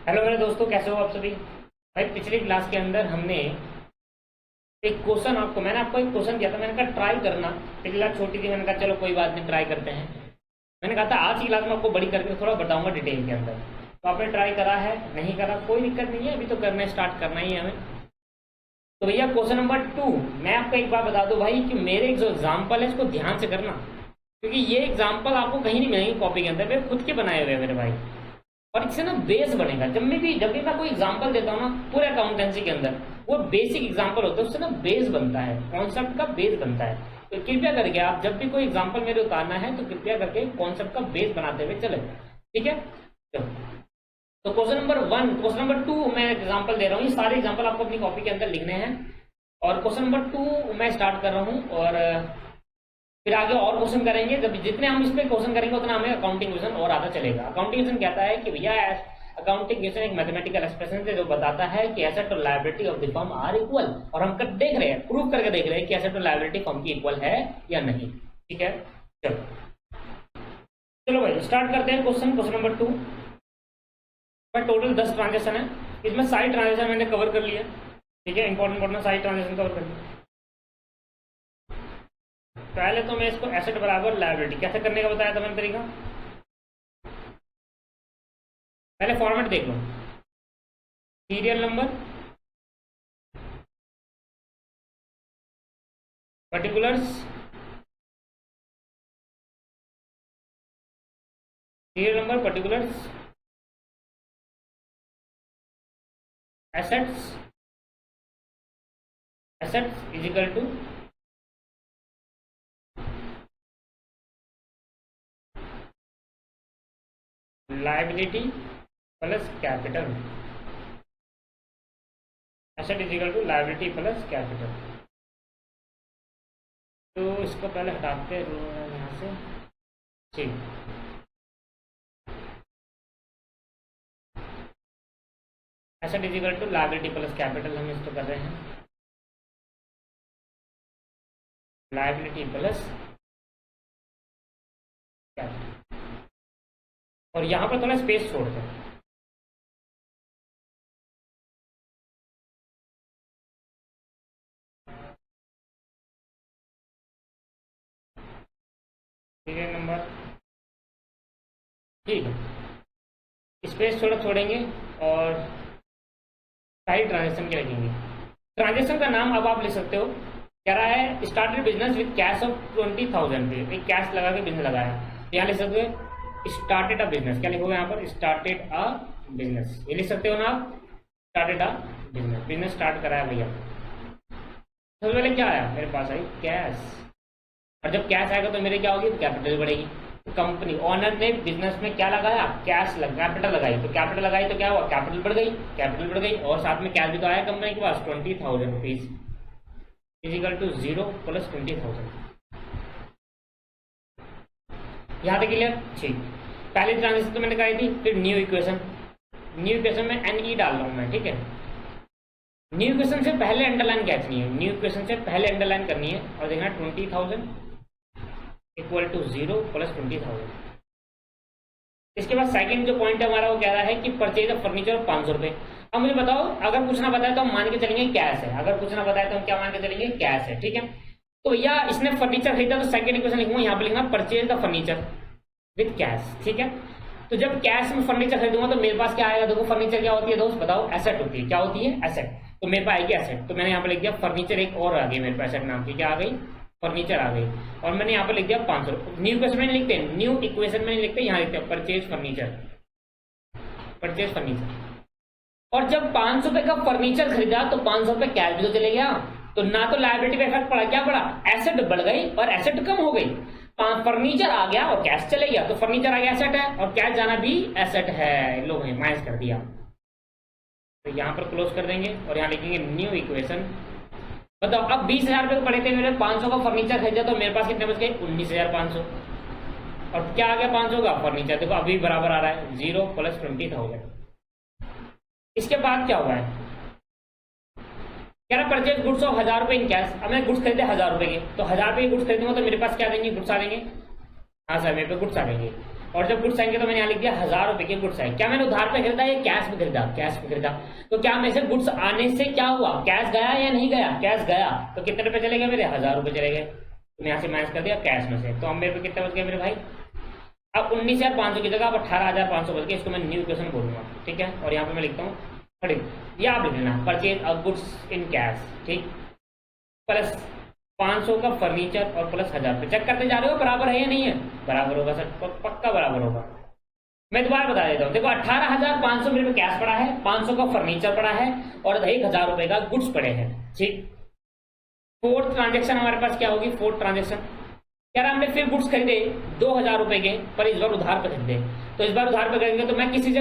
Hello मेरे दोस्तों, कैसे हो आप सभी। भाई पिछली क्लास के अंदर हमने एक क्वेश्चन मैंने आपको एक क्वेश्चन दिया था। मैंने कहा ट्राई करना। पिछली क्लास छोटी थी, मैंने कहा चलो कोई बात नहीं, ट्राई करते हैं। मैंने कहा था आज की क्लास में आपको बड़ी करके थोड़ा बताऊंगा डिटेल के अंदर। तो आपने ट्राई करा है, नहीं करा कोई दिक्कत नहीं है, अभी तो करना स्टार्ट करना ही है हमें। तो भैया क्वेश्चन नंबर 2, मैं आपको एक बार बता दूं भाई कि मेरे जो एग्जाम्पल है इसको ध्यान से करना, क्योंकि ये एग्जाम्पल आपको कहीं नहीं मिलेंगे कॉपी के अंदर, मेरे खुद के बनाए हुए हैं मेरे भाई। और इससे ना बेस बनेगा। जब भी मैं कोई एग्जांपल देता हूँ ना पूरे अकाउंटेंसी के अंदर, वो बेसिक एग्जांपल होता है, उससे ना बेस बनता है, कॉन्सेप्ट का बेस बनता है। तो कृपया करके आप जब भी कोई एग्जांपल मेरे उतारना है तो कृपया करके कॉन्सेप्ट का बेस बनाते हुए चले, ठीक है। तो क्वेश्चन नंबर 1, क्वेश्चन नंबर 2 मैं एग्जाम्पल दे रहा हूँ। ये सारे एग्जाम्पल आपको अपनी कॉपी के अंदर लिखने हैं। और क्वेश्चन नंबर 2 मैं स्टार्ट कर रहा हूँ, और फिर आगे और क्वेश्चन करेंगे। जब जितने हम इस पे क्वेश्चन करेंगे उतना हमें अकाउंटिंग क्वेश्चन और आता चलेगा। अकाउंटिंग क्वेश्चन कहता है कि भैया अकाउंटिंग क्वेश्चन एक मैथमेटिकल एक्सप्रेशन है जो बताता है कि एसेट और liability of the firm are equal, और हम देख रहे हैं, प्रूव करके देख रहे हैं कि एसेट और लायबिलिटी फर्म की इक्वल है या नहीं, ठीक है। चलो भाई स्टार्ट करते हैं क्वेश्चन नंबर 2 में। टोटल 10 ट्रांजेक्शन है, इसमें सारी ट्रांजेक्शन मैंने कवर कर लिया, ठीक है। इंपॉर्टेंट सारी ट्रांजेक्शन कवर कर लिया। पहले तो मैं इसको एसेट बराबर लायबिलिटी कैसे करने का बताया था मैंने तरीका। पहले फॉर्मेट देख लो, serial number, particulars, serial number, particulars, assets, assets is equal to liability plus capital. Asset is equal to liability plus capital. तो इसको पहले हटाते हैं यहाँ से, ठीक। Asset is equal to liability plus capital हम इसको कर रहे हैं, लायबिलिटी प्लस कैपिटल। और यहां पर थोड़ा स्पेस छोड़ दें, सीरियल नंबर, ठीक है। स्पेस थोड़ा छोड़ेंगे और सारी ट्रांजेक्शन के लिखेंगे। ट्रांजेक्शन का नाम अब आप लिख सकते हो, कह रहा है started business with cash of 20,000 पे, एक कैश लगा के बिजनेस लगाया। यहाँ लिख सकते हो स्टार्टेड अ बिजनेस, क्या लिखोगे यहाँ पर, स्टार्टेड अ बिजनेस, ये लिख सकते हो ना आप, started a business, business start करा है भैया। सबसे पहले क्या आया मेरे पास, आई कैश, और जब कैश आएगा तो मेरे क्या होगी, कैपिटल बढ़ेगी। तो कंपनी ओनर ने बिजनेस में क्या लगाया, कैश कैपिटल लगाई, तो कैपिटल लगाई तो क्या हुआ, कैपिटल बढ़ गई, कैपिटल बढ़ गई। और साथ में कैश भी तो आया कंपनी के पास 20,000 रुपीज इजिकल टू 0 प्लस 20,000। यहाँ तक क्लियर, ठीक। पहली ट्रांजेक्शन तो मैंने कराई थी। फिर न्यू इक्वेशन में NE डाल रहा हूँ मैं, ठीक है। न्यू इक्वेशन से पहले अंडरलाइन खींचनी है, न्यू इक्वेशन से पहले अंडरलाइन करनी है, और देखना 20,000 इक्वल टू 0 प्लस 20,000। इसके बाद सेकंड जो पॉइंट हमारा वो कह रहा है कि परचेज ऑफ फर्नीचर 500 रुपए। अब मुझे बताओ, अगर कुछ ना बताए तो हम मान के चलेंगे कैश है, अगर कुछ ना बताए तो हम क्या मान के चलेंगे, कैश है, ठीक है। तो भैया इसने फर्नीचर खरीदा, तो सेकंड इक्वेशन लिखूंगा, यहाँ पे लिखना purchase the furniture with cash, ठीक है। तो जब कैश में फर्नीचर खरीदूंगा तो मेरे पास क्या आएगा, देखो फर्नीचर क्या होती है दोस्त, बताओ, एसेट होती है। क्या होती है, एसेट। तो मेरे पास आएगी एसेट, तो मैंने यहाँ पे लिख दिया फर्नीचर, एक और आ गई मेरे पास एसेट नाम की, क्या आ गई, फर्नीचर आ गई। और मैंने यहाँ पर लिख दिया 500। न्यू इक्वेशन में नहीं लिखते, न्यू इक्वेशन में नहीं लिखते, यहाँ लिखते हैं परचेज फर्नीचर, परचेज फर्नीचर। और जब 500 रुपए का फर्नीचर खरीदा तो 500 रुपए कैश भी तो चले गया, तो ना तो लायबिलिटी पे इफेक्ट पड़ा, क्या पड़ा, एसेट बढ़ गई और एसेट कम हो गई। फर्नीचर आ गया और कैश चले गया, तो फर्नीचर आ गया एसेट है, और कैश जाना भी एसेट है, लोग ने माइनस कर दिया। तो यहाँ पर क्लोज कर देंगे और यहाँ लिखेंगे न्यू इक्वेशन। बताओ अब 20,000 रुपए पड़े थे मेरे, 500 का फर्नीचर खरीदा तो मेरे पास कितने बच गए, 19,500। और क्या आ गया 500 का फर्नीचर, देखो अभी बराबर आ रहा है 0 प्लस 20,000। इसके बाद क्या हुआ है, कह रहा परचेज गुड्स ऑफ 1,000 रुपए इन कैश। अब मैं गुड्स खरीदे 1,000 रुपए के, तो 1,000 रुपए के गुड्स खरीदूंगा तो मेरे पास क्या देंगे, गुड्स आ देंगे। हाँ सर मेरे पे गुड्स आ देंगे। और जब गुड्स आएंगे तो मैंने यहाँ लिख दिया 1000 रुपए के गुड्स आए। क्या मैंने उधार पे खरीदा या कैश में खरीदा? कैश में खरीदा। तो क्या मेरे से गुड्स आने से क्या हुआ? कैश गया या नहीं गया? कैश गया। तो कितने रुपए चले गए मेरे? 1000 रुपए चले गए। तो यहाँ से माइनस कर दिया कैश में से। तो अब मेरे पे कितना बच गया मेरे भाई? अब 19,500 की जगह अब 18,500 बच गया। इसको मैं न्यू इक्वेशन बोलूंगा, ठीक है। और यहाँ पे मैं लिखता हूँ खड़ी, ये आप लिख लेना, purchase of goods in cash, ठीक, प्लस 500 का फर्नीचर और प्लस 1000 रुपये। चेक करते जा रहे हो बराबर है या नहीं है? बराबर होगा सर, पक्का बराबर होगा। मैं दोबारा बता देता हूँ, देखो 18,500 मेरे पे कैश पड़ा है, 500 का फर्नीचर पड़ा है और 1000 रुपए का गुड्स पड़े हैं, ठीक। फोर्थ ट्रांजेक्शन हमारे पास क्या होगी? फोर्थ ट्रांजेक्शन यार हमने फिर गुड्स खरीदे 2000 रुपए के, पर इस बार उधार पे खरीदे। तो इस बार उधार पे खरीदेंगे तो मैं किसी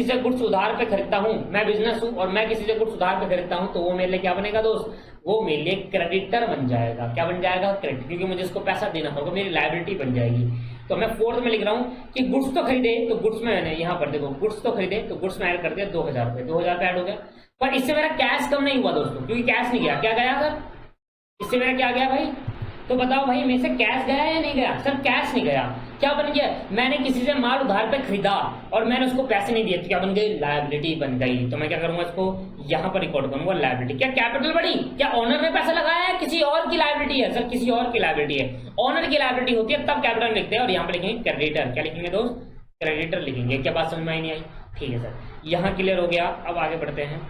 से गुड्स उधार पे खरीदता हूँ, मैं बिजनेस हूँ और मैं किसी से गुड्स उधार पे खरीदता हूँ, तो वो मेरे लिए क्या बनेगा दोस्त? वो मेरे लिए क्रेडिटर बन जाएगा। क्या बन जाएगा? क्रेडिट, क्योंकि मुझे इसको पैसा देना होगा, मेरी लायबिलिटी बन जाएगी। तो मैं फोर्थ में लिख रहा हूँ कि गुड्स तो खरीदे, तो गुड्स में मैंने यहाँ पर देखो गुड्स तो खरीदे, तो गुड्स में ऐड कर दिया 2000 रुपए, 2000 पे ऐड हो गया। पर इससे मेरा कैश कम नहीं हुआ दोस्तों, क्योंकि कैश नहीं गया। क्या गया सर? इससे मेरा क्या गया भाई? तो बताओ भाई मेरे से कैश गया या नहीं गया? सर कैश नहीं गया। क्या बन गया? मैंने किसी से माल उधार पे खरीदा और मैंने उसको पैसे नहीं दिए, तो क्या बन गई? लायबिलिटी बन गई। तो मैं क्या करूंगा? इसको यहाँ पर रिकॉर्ड करूंगा लायबिलिटी। क्या कैपिटल बढ़ी? क्या ओनर ने पैसा लगाया है? किसी और की लायबिलिटी है सर, किसी और की लायबिलिटी है। ओनर की लायबिलिटी होती है तब कैपिटल लिखते हैं, और यहाँ पे लिखेंगे क्रेडिटर। क्या लिखेंगे दोस्त? क्रेडिटर लिखेंगे। क्या बात समझ में आई नहीं आई? ठीक है सर, यहाँ क्लियर हो गया। अब आगे बढ़ते हैं।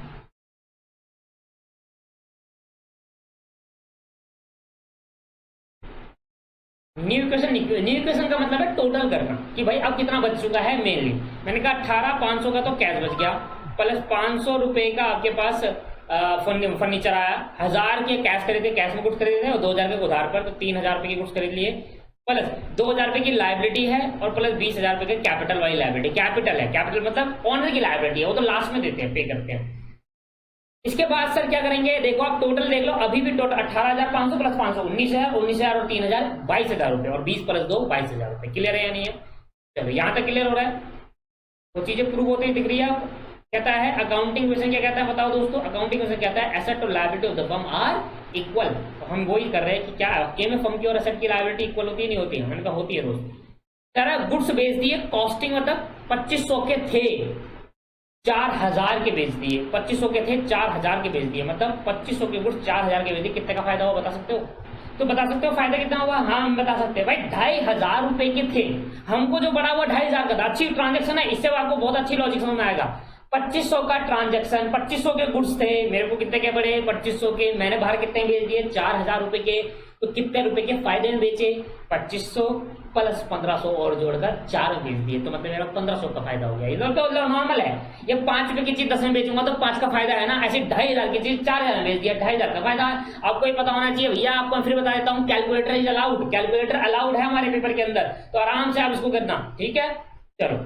न्यू इक्वेशन का मतलब है टोटल करना कि भाई अब कितना बच चुका है। मेनली मैंने कहा 18,500 का तो कैश बच गया, प्लस 500 रुपए का आपके पास फर्नीचर आया, 1000 के कैश खरीदे, कैश में गुड्स खरीदे थे, और 2000 के उधार पर, तो 3000 रुपए की गुड्स खरीद लिए, प्लस 2000 रुपए की लाइबिलिटी है और प्लस 20,000 रुपए की कैपिटल वाली लाइबिलिटी। कैपिटल है, कैपिटल मतलब ओनर की लाइबिलिटी है, वो तो लास्ट में देते हैं, पे करते हैं। इसके बाद सर क्या करेंगे? देखो आप टोटल देख लो, अभी भी टोटल 18,500 प्लस 500 19,000, 19,000 और 3,000 22,000 रुपए, और 20 प्लस 2 22,000 रुपए। क्लियर है या नहीं है? चलो यहां तक क्लियर हो रहा है, वो चीजें प्रूव होती दिख रही है। कहता है अकाउंटिंग क्वेश्चन क्या कहता है बताओ दोस्तों? अकाउंटिंग क्वेश्चन कहता है एसेट और liability of the firm are equal. तो हम वही कर रहे हैं कि क्या के में फर्म की और एसेट की लायबिलिटी इक्वल होती है नहीं होती है? मैंने कहा होती है दोस्त। सारा गुड्स बेच दिए, कॉस्टिंग मतलब 2500 के थे 4000 के बेच दिए, 2500 के थे 4000 के बेच दिए, मतलब 2500 के गुड्स 4000 के बेच दिए। कितने का फायदा हुआ बता सकते हो? तो बता सकते हो फायदा कितना हुआ? हाँ हम बता सकते हैं भाई, 2500 रुपए के थे, हमको जो बड़ा हुआ 2500 का था। अच्छी ट्रांजेक्शन है, इससे आपको बहुत अच्छी लॉजिक समझ में आएगा। 2500 का ट्रांजेक्शन, 2500 के गुड्स थे, मेरे को कितने के पड़े? 2500 के। मैंने बाहर कितने बेच दिए? 4000 रुपए के। तो कितने रुपए के फायदे में बेचे? 2500 प्लस 1500 और जोड़कर 4 बेच दिए, तो मतलब मेरा 1500 का फायदा हो गया। ये तो नॉर्मल है, ये 5 रुपए की चीज 10 में बेचूंगा तो 5 का फायदा है ना। ऐसे 2500 की चीज 4000 में बेच दिया, 2500 का फायदा। आपको ये पता होना चाहिए भैया। आपको फिर बता देता हूँ, calculator is allowed, calculator allowed है हमारे पेपर के अंदर, तो आराम से आप इसको करना, ठीक है। चलो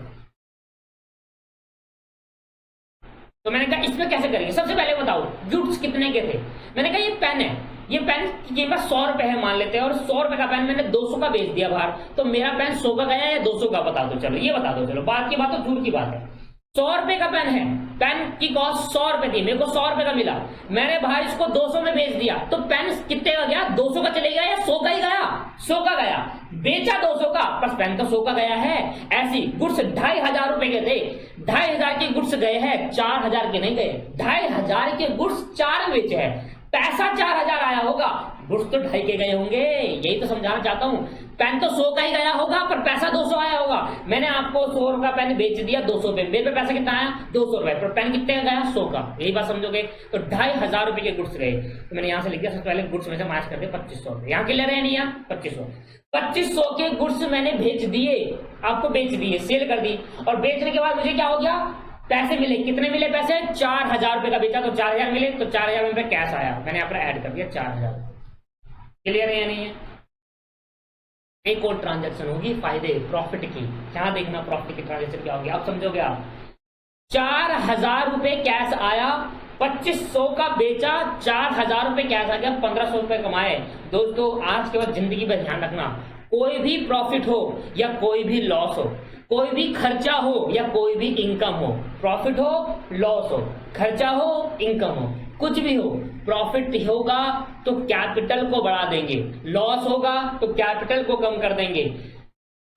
तो मैंने कहा इसमें कैसे करेंगे? सबसे पहले बताओ गुड्स कितने के थे। मैंने कहा ये पेन है, ये पेन की कीमत 100 रुपए है मान लेते हैं, और 100 रुपए का पेन मैंने 200 का बेच दिया बाहर, तो मेरा पेन 100 का गया या 200 का? बता दो। चलो ये बता दो। चलो बात की बात तो झूठ की बात है। 100 रुपए का पेन है, पेन की कॉस्ट 100 रुपए थी, मेरे को 100 रुपए का मिला, मैंने भाई इसको 200 में बेच दिया, तो पेन कितने का गया? 200 का चले गया या 100 का ही गया? 100 का गया। बेचा 200 का, बस पेन तो 100 का गया है। ऐसी गुड्स 2500 रुपए के थे, 2500 के गुड्स गए हैं, 4000 के नहीं गए। 2500 के गुड्स 4 बेचे हैं, पैसा 4000 आया होगा, गुड्स तो 2.5 के गए होंगे। यही तो समझाना चाहता हूं। पेन तो 100 का ही गया होगा, पर पैसा 200 आया होगा। मैंने आपको 100 का पेन बेच दिया 200 पे, मेरे पे पैसा कितना आया? 200 रुपए, पर पेन कितने का गया? 100 का। यही बात समझोगे? तो 2500 रुपए के गुड्स गए, तो मैंने यहाँ से लिख दिया सबसे पहले गुड्स में से माइनस कर दिया 2500 रुपए। यहाँ क्लियर है नहीं? यहाँ 2500 के गुड्स मैंने भेज दिए, आपको बेच दिए, सेल कर दी, और बेचने के बाद मुझे क्या हो गया? पैसे मिले। कितने मिले पैसे? 4000 रुपए का बेचा तो 4000 मिले, तो 4000 रुपए कैश आया, मैंने यहाँ पर ऐड कर दिया 4000। क्लियर है या नहीं है? एक और ट्रांजैक्शन होगी फायदे प्रॉफिट की, क्या देखना प्रॉफिट की ट्रांजैक्शन क्या होगी, आप समझोगे आप। 4000 रुपए कैश आया, 2500 का बेचा, 4000 रुपए कैश आ गया, 1500 रुपए कमाए। दोस्तों आज के बाद जिंदगी में ध्यान रखना, कोई भी प्रॉफिट हो या कोई भी लॉस हो, कोई भी खर्चा हो या कोई भी इनकम हो, प्रॉफिट हो लॉस हो, खर्चा हो इनकम हो, कुछ भी हो, प्रॉफिट होगा तो कैपिटल को बढ़ा देंगे, लॉस होगा तो कैपिटल को कम कर देंगे,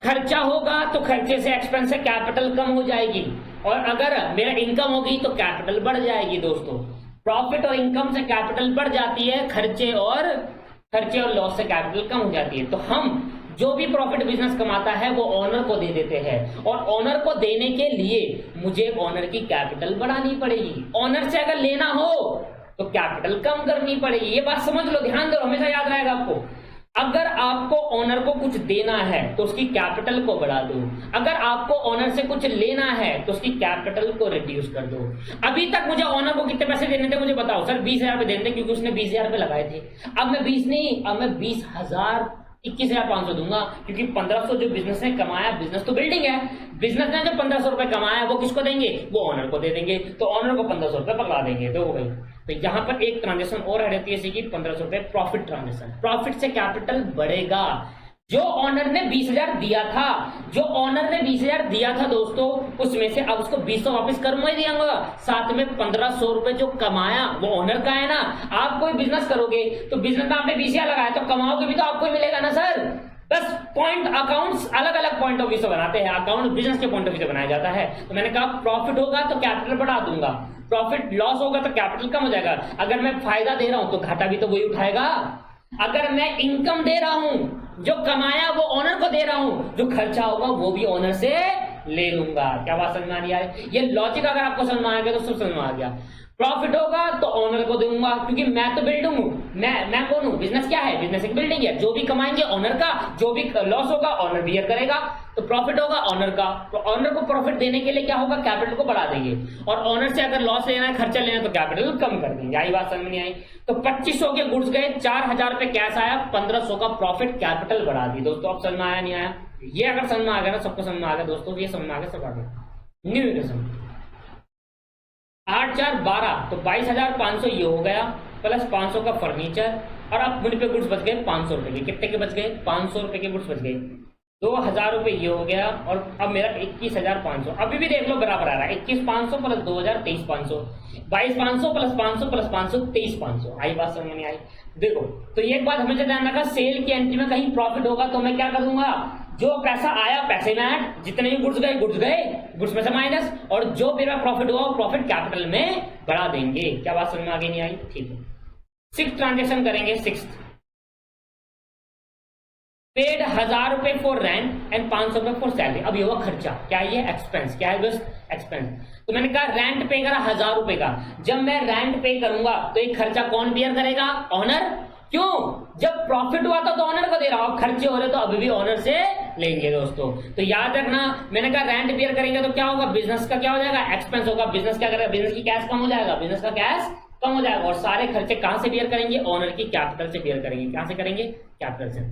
खर्चा होगा तो खर्चे से एक्सपेंस से कैपिटल कम हो जाएगी, और अगर मेरा इनकम होगी तो कैपिटल बढ़ जाएगी दोस्तों। प्रॉफिट और इनकम से कैपिटल बढ़ जाती है, खर्चे और लॉस से कैपिटल कम हो जाती है। तो हम जो भी प्रॉफिट बिजनेस कमाता है वो ओनर को दे देते हैं, और ओनर को देने के लिए मुझे ओनर की कैपिटल बढ़ानी पड़ेगी। ओनर से अगर लेना हो तो कैपिटल कम करनी पड़ेगी। ये बात समझ लो, ध्यान दो, हमेशा याद रहेगा आपको। अगर आपको ओनर को कुछ देना है तो उसकी कैपिटल को बढ़ा दो, अगर आपको ओनर से कुछ लेना है तो उसकी कैपिटल को रिड्यूस कर दो। अभी तक मुझे ओनर को कितने पैसे देने थे मुझे बताओ सर? 20,000 रुपए देने थे, क्योंकि उसने 20,000 रुपए लगाए थे। अब मैं 20 नहीं, अब मैं 20,000 21,500 दूंगा, क्योंकि 1,500 जो बिजनेस ने कमाया, बिजनेस तो बिल्डिंग है, बिजनेस ने जो 1,500 रुपए कमाया वो किसको देंगे? वो ओनर को दे देंगे। तो ओनर को 1,500 रुपए पकड़ा देंगे। दो भाई, तो यहाँ पर एक ट्रांजेक्शन और हट जाती है, जैसे कि 1,500 रुपए प्रॉफिट ट्रांजेक्शन। प्रॉफिट से कैपिटल बढ़ेगा। जो ओनर ने 20,000 दिया था, जो ओनर ने 20,000 दिया था दोस्तों, उसमें से अब उसको 20 वापस करूंगा ही दियांगा, साथ में 1,500 रुपए जो कमाया वो ओनर का है ना। आप कोई बिजनेस करोगे तो बिजनेस में आपने 20,000 लगाया तो कमाओगे भी तो आपको ही मिलेगा ना सर। बस पॉइंट अकाउंट्स अलग अलग पॉइंट ऑफ व्यू से बनाते हैं, अकाउंट बिजनेस के पॉइंट ऑफ व्यू से बनाया जाता है। तो मैंने कहा प्रॉफिट होगा तो कैपिटल बढ़ा दूंगा, प्रॉफिट लॉस होगा तो कैपिटल कम हो जाएगा। अगर मैं फायदा दे रहा हूं तो घाटा भी तो वही उठाएगा। अगर मैं इनकम दे रहा हूं, जो कमाया वो ओनर को दे रहा हूं, जो खर्चा होगा वो भी ओनर से ले लूंगा। क्या बात समझ में आ रही है? ये लॉजिक अगर आपको समझ में आ गया तो सब समझ में आ गया। प्रॉफिट होगा तो ओनर को दूंगा, क्योंकि मैं तो बिल्डिंग हूं, मैं कौन हूं? बिजनेस क्या है? बिजनेस एक बिल्डिंग है। जो भी कमाएंगे ओनर का, जो भी लॉस होगा ओनर बियर करेगा। तो प्रॉफिट होगा ओनर का, तो ओनर को प्रॉफिट देने के लिए क्या होगा? कैपिटल को बढ़ा देंगे, और ओनर से अगर लॉस लेना है, खर्चा लेना है, तो कैपिटल कम कर देंगे। आई बात समझ में आई? तो 2,500 के गुड्स गए, 4,000 रुपए कैश आया, 1,500 का प्रॉफिट, कैपिटल बढ़ा दी। दोस्तों अब समझ में आया नहीं आया? ये अगर समझ में आ गया ना, सबको समझ में आ गया दोस्तों, ये समझ में आ गया, सब आ गया। न्यू इक्वेशन 8 4 12, तो 22,500 ये हो गया, प्लस 500 का फर्नीचर, और अब मुझ पे गुड्स बच गए 500 रुपए के। कितने के बच गए? 500 रुपए के गुड्स बच गए। 2,000 रुपए ये हो गया, और अब मेरा 21,500। अभी भी देख लो बराबर आ रहा है, 21,500 प्लस 2,000 23,500, 22,500 प्लस 500 प्लस 500 23,500। आई बात समझ में नहीं आई? देखो, तो एक बात हमेशा ध्यान रखा, सेल की एंट्री में कहीं प्रॉफिट होगा तो मैं क्या कर दूंगा? जो पैसा आया पैसे में ऐड, जितने भी गुड्स गए गुड्स में से माइनस, और जो मेरा प्रॉफिट हुआ वो प्रॉफिट कैपिटल में बढ़ा देंगे। क्या बात समझ में आगे नहीं आई? ठीक है। 6th ट्रांजेक्शन करेंगे। 6th पेड 1,000 रुपए फॉर रेंट एंड 500 रुपए फॉर सैलरी। अब ये हुआ खर्चा। क्या है ये? एक्सपेंस। क्या है दोस्त? एक्सपेंस। तो मैंने कहा रेंट पे करा 1,000 रुपए का। जब मैं रेंट पे करूंगा तो ये खर्चा कौन बियर करेगा? ओनर। क्यों? जब प्रॉफिट हुआ था तो ओनर को दे रहा हूं, खर्चे हो रहे तो अभी भी ओनर से लेंगे दोस्तों। तो याद रखना, मैंने कहा रेंट बियर करेंगे तो क्या होगा? बिजनेस का क्या हो जाएगा? एक्सपेंस होगा। बिजनेस क्या करेगा? बिजनेस की कैश कम हो जाएगा, बिजनेस का कैश कम हो जाएगा, और सारे खर्चे कहां से बियर करेंगे? ओनर की कैपिटल से बियर करेंगे। कहां से करेंगे? कैपिटल से।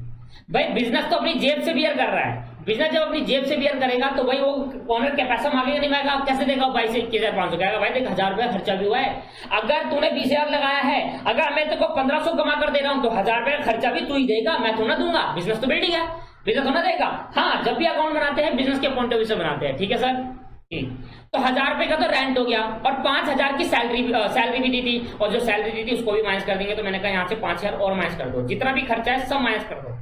भाई बिजनेस तो अपनी जेब से बियर कर रहा है। बिजनेस जब अपनी जेब से बियर करेगा तो भाई वो ओनर क्या पैसा मांगेगा नहीं मांगेगा? कैसे देगा? 22,500 कहेगा भाई देख 1,000 रुपया खर्चा भी हुआ है। अगर तूने 20,000 लगाया है, अगर मैं तेरे को 1,500 कमा कर दे रहा हूं तो 1,000 रुपया का खर्चा भी तू ही देगा, मैं थोड़ा दूंगा। बिजनेस तो बिल्डिंग है, बिजनेस होना देगा। हाँ, जब भी अकाउंट बनाते हैं बिजनेस के पॉइंट ऑफ व्यू से बनाते हैं। ठीक है सर? ठीक। तो 1,000 रुपए का तो रेंट हो गया, और 5,000 की सैलरी भी दी थी, और जो सैलरी दी थी उसको भी माइनस कर देंगे। तो मैंने कहा यहाँ से 5,000 और माइनस कर दो, जितना भी खर्चा है सब माइनस कर दो।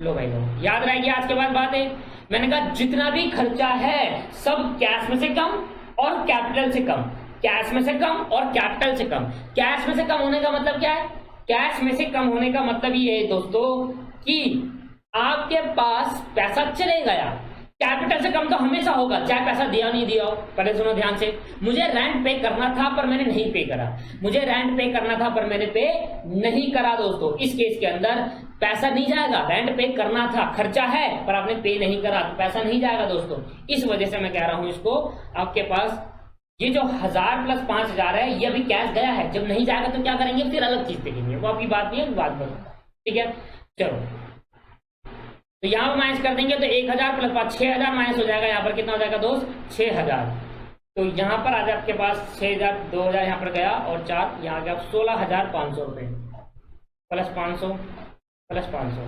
लो भाई लो, याद रहेगी आज के बाद बात है। मैंने कहा जितना भी खर्चा है सब कैश में से कम और कैपिटल से कम, कैश में से कम और कैपिटल से कम। कैश में से कम होने का मतलब क्या है? कैश में से कम होने का मतलब ये है दोस्तों कि आपके पास पैसा चले गया। कैपिटल से कम तो हमेशा होगा, चाहे पैसा दिया नहीं दिया हो। पहले सुनो ध्यान से, मुझे रेंट पे करना था पर मैंने नहीं पे करा, मुझे रेंट पे करना था पर मैंने पे नहीं करा दोस्तों। इस केस के अंदर पैसा नहीं जाएगा। रेंट पे करना था, खर्चा है पर आपने पे नहीं करा तो पैसा नहीं जाएगा दोस्तों। इस वजह से मैं कह रहा हूं इसको, आपके पास ये जो 1,000 प्लस 5,000 है ये अभी कैश गया है। जब नहीं जाएगा तो क्या करेंगे? फिर अलग चीज देखेंगे, वो आपकी बात नहीं है, बात बता। ठीक है, चलो तो यहाँ पर माइनस कर देंगे तो 1,000 प्लस 5 6,000 माइनस हो जाएगा। यहाँ पर कितना हो जाएगा दोस्त? 6,000। तो यहाँ पर आ जाए आपके पास 6,000, 2,000 यहाँ पर गया और 4 यहाँ गया 16,500 रुपये प्लस 500 प्लस 500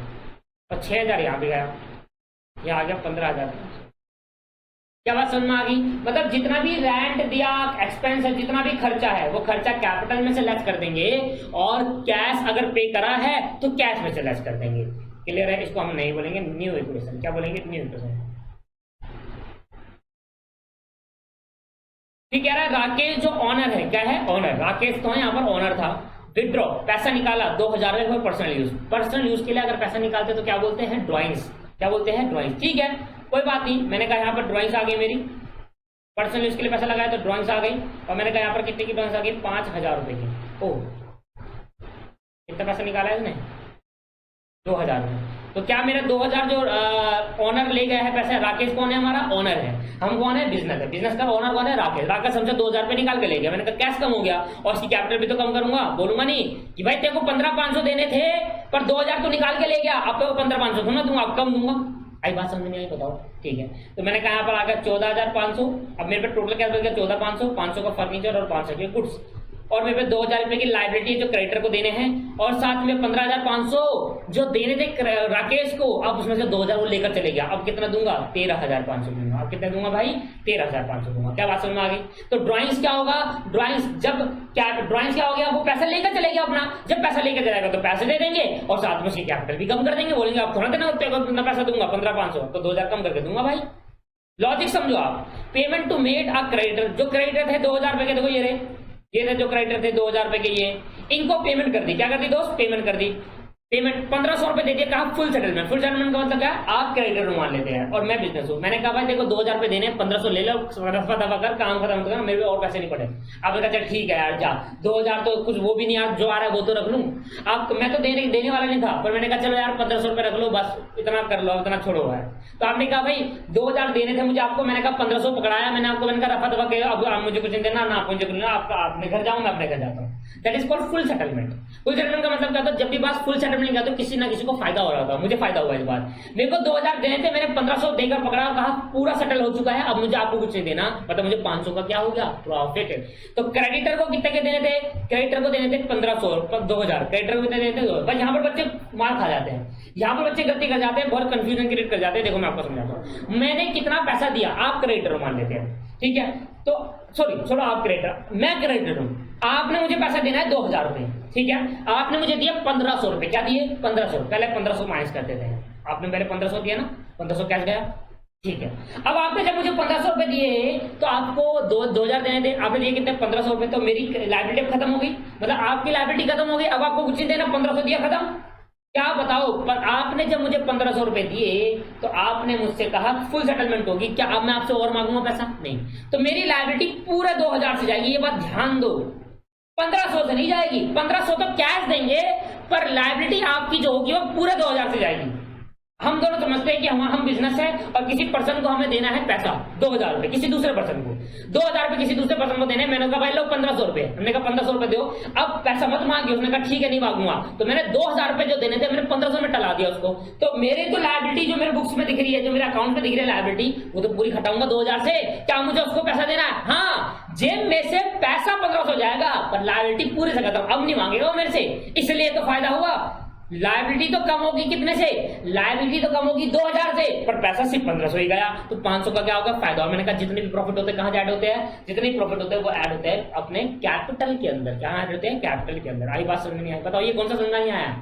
और 6,000 यहाँ भी गया, यहाँ आ गया 15,000। क्या बात समझ में आ गई? मतलब जितना भी रेंट दिया, एक्सपेंस है, जितना भी खर्चा है वो खर्चा कैपिटल में से लेस कर देंगे, और कैश अगर पे करा है तो कैश में से लेस कर देंगे। क्लियर है? इसको हम नहीं बोलेंगे न्यू इक्वेशन, क्या बोलेंगे? New equation. ठीक कह रहा है राकेश जो ऑनर है, क्या है? ऑनर। राकेश तो यहाँ पर ऑनर था। विड्रॉ, पैसा निकाला 2000 रुपये पर्सनल यूज। पर्सनल यूज के लिए अगर पैसा निकालते तो क्या बोलते हैं? ड्रॉइंग्स। क्या बोलते हैं? ड्रॉइंग्स। ठीक है, कोई बात नहीं। मैंने कहा यहाँ पर ड्रॉइंग्स आ गई मेरी, पर्सनल यूज के लिए पैसा लगाया तो ड्रॉइंग्स आ गई। और मैंने कहा यहाँ पर कितने की ड्रॉइंग्स आ गई? 5000 रुपये की। ओ, कितना पैसा निकाला है इसने? 2000 में। तो क्या मेरा 2000 जो ऑनर ले गया है पैसा, राकेश कौन है? हमारा ऑनर है। हम कौन है? बिजनेस है। बिजनेस का ऑनर कौन है? राकेश। राकेश हमसे 2000 रुपये निकाल के ले गया। मैंने कहा कैश कम हो गया और इसकी कैपिटल भी तो कम करूंगा। बोलूंगा नहीं कि भाई तेरे को 15,500 देने थे पर 2000 तो निकाल के ले गया, अब तो 15,500 थोड़ा दूंगा, अब कम दूंगा। आई बात समझ में आई? बताओ। ठीक है, तो मैंने कहा यहाँ पर आ गया 14,500। अब मेरे पे टोटल क्या बच गया? 14,500। 500 का फर्नीचर और 500 के गुड्स, और मेरे पे 2000 रुपए की लाइबिलिटी जो क्रेडिटर को देने हैं, और साथ में 15,500 जो देने थे राकेश को। अब उसमें से 2000 वो लेकर चले गया। अब कितना दूंगा? 13,500 दूंगा। अब कितना दूंगा भाई? 13,500 दूंगा। क्या बात समझ में आ गई? तो ड्रॉइंग्स क्या होगा? ड्रॉइंग्स जब क्या, ड्रॉइंग्स क्या हो गया? वो पैसा लेकर चले गया अपना। जब पैसा लेकर जाएगा तो पैसे दे देंगे और साथ में उसकी कैपिटल भी कम कर देंगे। बोलेंगे अब थोड़ा देना उतना पैसा दूंगा, 15,500, तो 2000 कम करके दूंगा भाई। लॉजिक समझो आप। Payment to made a creditor, जो क्रेडिटर थे 2000 रुपए के, देखो ये रहे, ये थे जो क्रेडिटर थे 2000 रुपए के, ये इनको पेमेंट कर दी। क्या कर दी दोस्त? पेमेंट कर दी। पेमेंट 1500 रुपए दे दिया। कहा? Full settlement. फुल सेटलमेंट का मतलब क्या है? आप क्रेडिटर मान लेते हैं और मैं बिजनेस हूं। मैंने कहा भाई देखो 2000 रुपए देने, 1500 ले लो, रफा दफा कर, काम खत्म कर, मेरे और पैसे नहीं पड़े। अब कहा चल ठीक है यार जा, 2000 तो कुछ वो भी नहीं यार, जो आ रहा है वो तो रख लूं। अब मैं तो देने वाला नहीं था, पर मैंने कहा चलो यार 1500 रुपए रख लो, बस इतना कर लो, इतना छोड़ो है। तो आपने कहा भाई 2000 देने थे मुझे आपको, मैंने कहा 1500 पकड़ाया मैंने आपको, मैंने कहा रफा दफा के अब मुझे कुछ नहीं देना ना, आप मुझे कुछ देना, आप अपने घर जाऊं, मैं अपने घर जाता हूँ। That is called full settlement. Full settlement का मतलब क्या था? जब भी बात फुल सेटलमेंट का तो किसी ना किसी को फायदा हो रहा था। मुझे फायदा हुआ इस बार। मेरे को 2000 देने थे, मैंने 1500 देकर पकड़ा और कहा पूरा सेटल हो चुका है, अब मुझे आपको कुछ नहीं देना, मतलब मुझे 500 का क्या हो गया? प्रॉफिट। तो क्रेडिटर को कितने के देने थे? क्रेडिटर को देने थे 1500, 2000 क्रेडिटर को देने थे। बस यहाँ पर बच्चे मार खा जाते हैं, यहाँ पर बच्चे गलती कर जाते हैं, बहुत कंफ्यूजन क्रिएट कर जाते हैं। देखो मैं आपको समझाता हूँ। मैंने कितना पैसा दिया, आप क्रेडिटर मान लेते हैं, ठीक है? तो सॉरी छोड़ो, आप क्रेडिटर, मैं क्रेडिटर हूं। आपने मुझे पैसा देना है 2000 रुपए, ठीक है? आपने मुझे दिया 1500 रुपए। क्या दिए? 1500। पहले 1500 माइनस करते थे। आपने पहले 1500 दिया ना, 1500 कैश गया, ठीक है? अब आपने जब मुझे 1500 रुपए दिए तो आपको 2000 देने थे, आपने दिए कितने? 1500 रुपए। तो मेरी लाइबिलिटी खत्म हो गई, मतलब आपकी लाइबिलिटी खत्म हो गई। अब आपको कुछ नहीं देना, 1500 दिया, खत्म। क्या बताओ? पर आपने जब मुझे 1500 रुपए दिए तो आपने मुझसे कहा फुल सेटलमेंट होगी, क्या अब मैं आपसे और मांगूंगा पैसा? नहीं। तो मेरी लायबिलिटी पूरे 2000 से जाएगी, ये बात ध्यान दो। 1500 से नहीं जाएगी। 1500 तो कैश देंगे, पर लायबिलिटी आपकी जो होगी वो पूरे 2000 से जाएगी। हम दोनों समझते हैं कि हम बिजनेस है और किसी पर्सन को हमें देना है पैसा 2000 रुपए, किसी दूसरे पर्सन को 2000 रुपए किसी दूसरे पर्सन को देने। मैंने कहा भाई लो 1500 रुपए, हमने कहा 1500 रुपए दो, अब पैसा मत मांगिए। उसने कहा ठीक है नहीं मांगूंगा। तो मैंने 2000 रुपए जो देने थे मैंने 1500 में टला दिया उसको। तो मेरे तो लायबिलिटी जो मेरे बुक्स में दिख रही है, जो मेरे अकाउंट में दिख रही है लायबिलिटी, वो तो पूरी हटाऊंगा 2000 से। क्या मुझे उसको पैसा देना है? हाँ, जेब में से पैसा 1500 जाएगा पर लायबिलिटी पूरी से खत्म, अब नहीं मांगेगा वो मेरे से। इसलिए तो फायदा हुआ। लायबिलिटी तो कम होगी कितने से? लायबिलिटी तो कम होगी 2000 से, पर पैसा सिर्फ 1500 ही गया। तो 500 का क्या होगा? फायदा। और मैंने कहा जितने भी प्रॉफिट होते हैं कहां ऐड होते हैं? जितने भी प्रॉफिट होते हैं वो ऐड होते हैं अपने कैपिटल के अंदर। क्या ऐड होते हैं? कैपिटल के अंदर। आई बात समझ में नहीं आई? बताओ ये कौन सा समझ नहीं आया?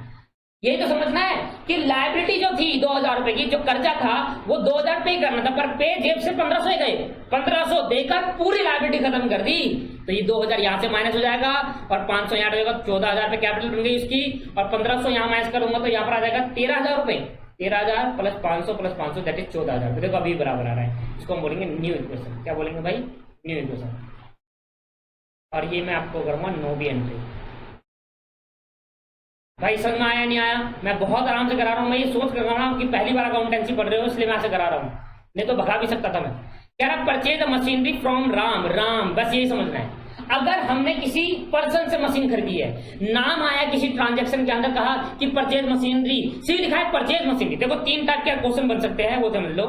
यही तो समझना है कि लायबिलिटी जो थी 2000 रुपए की, जो कर्जा था वो 2000 पे करना था, पर पे जेब से 1500 ही गए। 1500 देकर पूरी लायबिलिटी खत्म कर दी। तो ये 2000 यहाँ से माइनस हो जाएगा और 500 यहाँ रहेगा, 14000 पे कैपिटल बन गई इसकी, और 1500 यहाँ माइनस करूंगा तो यहाँ पर आ जाएगा 13000 रुपए। 13000 प्लस 500 दैट इज 14000। तो देखो अभी बराबर आ रहा है। इसको हम बोलेंगे न्यू इक्वेशन। क्या बोलेंगे भाई? New equation. और ये मैं आपको करूंगा नो बी एंट्री। भाई समझ में आया नहीं आया? मैं बहुत आराम से करा रहा हूँ। मैं ये सोच कर रहा हूँ कि पहली बार अकाउंटेंसी पढ़ रहे हो इसलिए मैं ऐसे करा रहा हूँ, नहीं तो भगा भी सकता था मैं। कह रहा परचेज मशीनरी फ्रॉम राम, बस यही समझना है। अगर हमने किसी पर्सन से मशीन खरीदी है, नाम आया किसी ट्रांजैक्शन के अंदर, कहा कि परचेज मशीनरी, सी लिखा है परचेज मशीनरी। देखो 3 टाइप के क्वेश्चन बन सकते हैं, वो समझ लो।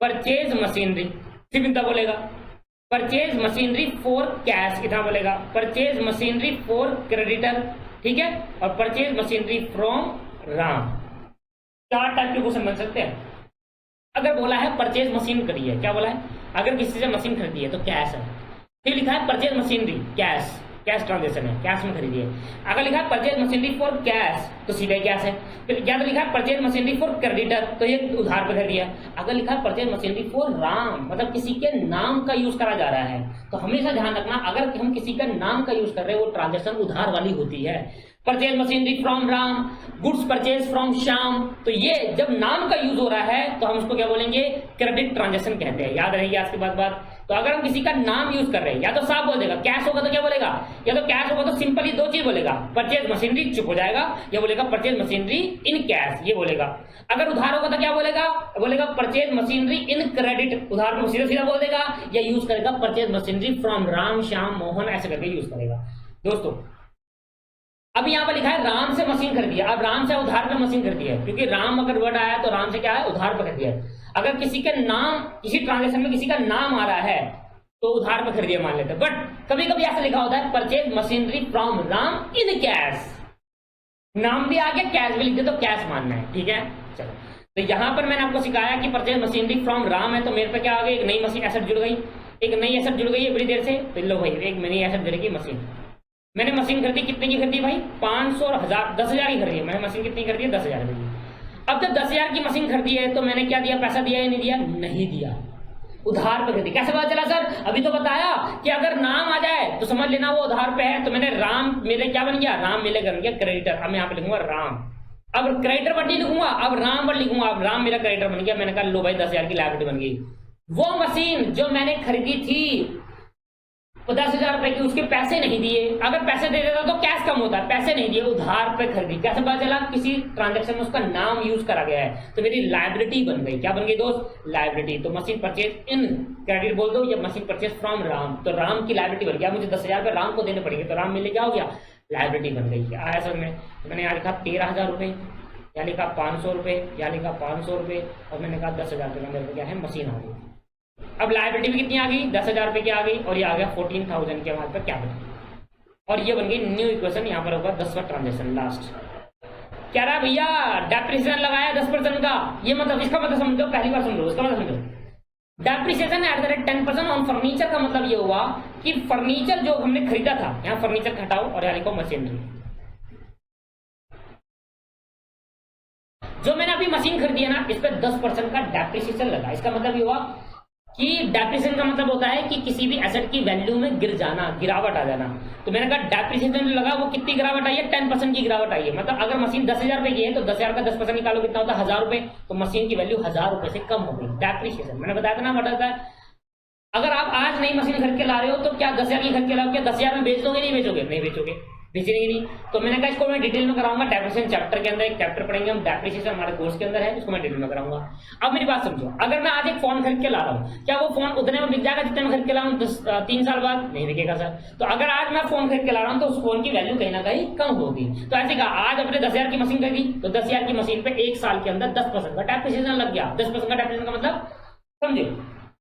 परचेज मशीनरी फिर कितना बोलेगा? परचेज मशीनरी फॉर कैश कितना बोलेगा? परचेज मशीनरी फॉर क्रेडिटर, ठीक है? और purchase machinery from Ram. 4 type के क्वेश्चन बन सकते हैं। अगर बोला है परचेज मशीन करिए, क्या बोला है? अगर किसी से मशीन खरीदी है तो कैश है, फिर लिखा है purchase machinery cash, cash transaction है, कैश में खरीदी है। अगर लिखा है परचेज मशीनरी फॉर कैश तो सीधे कैश है। फिर या तो लिखा है परचेज मशीनरी फॉर क्रेडिटर तो ये उधार पर खरीदी है। अगर लिखा है परचेज मशीनरी फॉर राम मतलब किसी के नाम का यूज करा जा रहा है तो हमेशा ध्यान रखना अगर हम किसी का नाम का यूज कर रहे हैं वो ट्रांजेक्शन उधार वाली होती है। Purchase machinery from Ram, goods purchase from Shyam, तो ये जब नाम का यूज हो रहा है तो हम उसको क्या बोलेंगे, क्रेडिट ट्रांजेक्शन कहते हैं। याद रहेगी आज के बाद बात। तो अगर हम किसी का नाम यूज कर रहे हैं या तो साफ बोल देगा, कैश होगा तो क्या बोलेगा, या तो कैश होगा तो सिंपली दो चीज बोलेगा, परचेज मशीनरी चुप हो जाएगा, या बोलेगा परचेज मशीनरी इन कैश, ये बोलेगा। अगर उधार होगा तो क्या बोलेगा, बोलेगा परचेज मशीनरी इन क्रेडिट, उधार को सीधा सीधा बोल देगा, या यूज करेगा purchase machinery from Ram Shyam Mohan ऐसे करके यूज करेगा। दोस्तों अब यहाँ पर लिखा है राम से मशीन खरीदी है। अब राम से उधार पे मशीन खरीदी है क्योंकि राम अगर वर्ड आया तो राम से क्या है, उधार पे खरीदी है। अगर किसी के नाम, किसी ट्रांजेक्शन में किसी का नाम आ रहा है तो उधार पे खरीदी मान लेते हैं। बट कभी कभी ऐसा लिखा होता है purchase machinery from Ram in cash, नाम भी आ गया कैश भी लिख दे तो कैश मानना है, ठीक है। चलो तो यहाँ पर मैंने आपको सिखाया कि परचेज मशीनरी फ्रॉम राम है तो मेरे पे क्या आ गई, एक नई मशीन एसेट जुड़ गई, एक नई एसेट जुड़ गई है बड़ी देर से। तो लो भाई एक नई एसेट जुड़ेगी मशीन। मैंने मशीन खरीदी, कितने की खरीदी भाई, 500 और 1000, 10,000 की खरीदी है। मैंने मशीन कितनी खरीदी है, 10,000 की। अब जब 10,000 की मशीन खरीदी है तो मैंने क्या दिया, पैसा दिया या नहीं दिया, नहीं दिया, उधार पे खरीदी। कैसे पता चला सर, अभी तो बताया कि अगर नाम आ जाए तो समझ लेना वो उधार पे है। तो मैंने राम मेरे क्या बन गया, राम मेरे बन गया क्रेडिटर। अब मैं यहाँ पे लिखूंगा राम, अब क्रेडिटर वर्ड नहीं लिखूंगा, अब राम वर्ड लिखूंगा। अब राम मेरा क्रेडिटर बन गया। मैंने कहा लो भाई 10,000 की लायबिलिटी बन गई। वो मशीन जो मैंने खरीदी थी 10,000 रुपए की, उसके पैसे नहीं दिए। अगर पैसे दे देता तो कैश कम होता है, पैसे नहीं दिए, उधार पे खरीदी। कैसे पता चला, किसी ट्रांजैक्शन में उसका नाम यूज करा गया है तो मेरी लायबिलिटी बन गई। क्या बन गई दोस्त, लायबिलिटी। तो मशीन परचेज इन क्रेडिट बोल दो या मशीन परचेज फ्रॉम राम, तो राम की लायबिलिटी बन गया। मुझे 10,000 रुपए राम को देने पड़ेंगे तो राम मिले क्या हो गया, लायबिलिटी बन गई। आया समझ में। तो मैंने यहाँ लिखा 13,000 रुपए, या लिखा 500 रुपए, या लिखा 500 रुपए, और मैंने कहा 10,000 रुपए का मेरे को क्या है, मशीन आ गई। अब लायबिलिटी भी कितनी आ गई, 10,000 रुपए की आ गई, और ये आ गया 14,000 के हमारे पर कैपिटल। और ये बन गई न्यू इक्वेशन। यहाँ पर होगा 10वां ट्रांजेक्शन लास्ट। कह रहा है भैया डेप्रिसिएशन लगाया 10% का, ये मतलब इसका मतलब समझो, पहली बार समझो इसका मतलब समझो। Depreciation at the rate 10% on furniture का मतलब ये हुआ कि फर्नीचर जो हमने खरीदा था, यहाँ फर्नीचर हटाओ और यहाँ लिखो मशीनरी। जो मैंने अभी मशीन खरीदी है ना, इस पर 10% का डेप्रिसिएशन लगा। इसका मतलब ये हुआ कि डेप्रिसिएशन का मतलब होता है कि किसी भी एसेट की वैल्यू में गिर जाना, गिरावट आ जाना। तो मैंने कहा डेप्रिसिएशन लगा, वो कितनी गिरावट आई है, 10% की गिरावट आई है। मतलब अगर मशीन 10,000 रुपए की है तो 10,000 का 10% निकालो, कितना होता है, 1,000 रुपए। तो मशीन की वैल्यू 1,000 रुपए से कम हो गई। डेप्रिसिएशन मैंने बताया था ना, बताता है। अगर आप आज नई मशीन खरीद के ला रहे हो तो क्या 10,000 की खरीद के लाओ, क्या 10,000 में बेच दोगे, नहीं बेचोगे, नहीं बेचोगे, बेचेंगे नहीं। तो मैंने कहा इसको मैं डिटेल में कराऊंगा डेप्रिसिएशन चैप्टर के अंदर। एक चैप्टर पढ़ेंगे हम डेप्रिसिएशन, हमारे कोर्स के अंदर है, इसको मैं डिटेल में कराऊंगा। अब मेरी बात समझो, अगर मैं आज एक फोन खरीद के ला रहा हूँ, क्या वो फोन उतने में बिक जाएगा जितने में खरीद के ला रहा हूँ 3 साल बाद, नहीं बिकेगा सर। तो अगर आज मैं फोन खरीद के ला रहा हूँ तो उस फोन की वैल्यू कहीं ना कहीं कम होगी। तो ऐसे कहा आज अपने 10,000 की मशीन खरीदी तो 10,000 की मशीन पे 1 साल के अंदर 10% का डेप्रिसिएशन लग गया। 10% का डेप्रिसिएशन का मतलब समझे,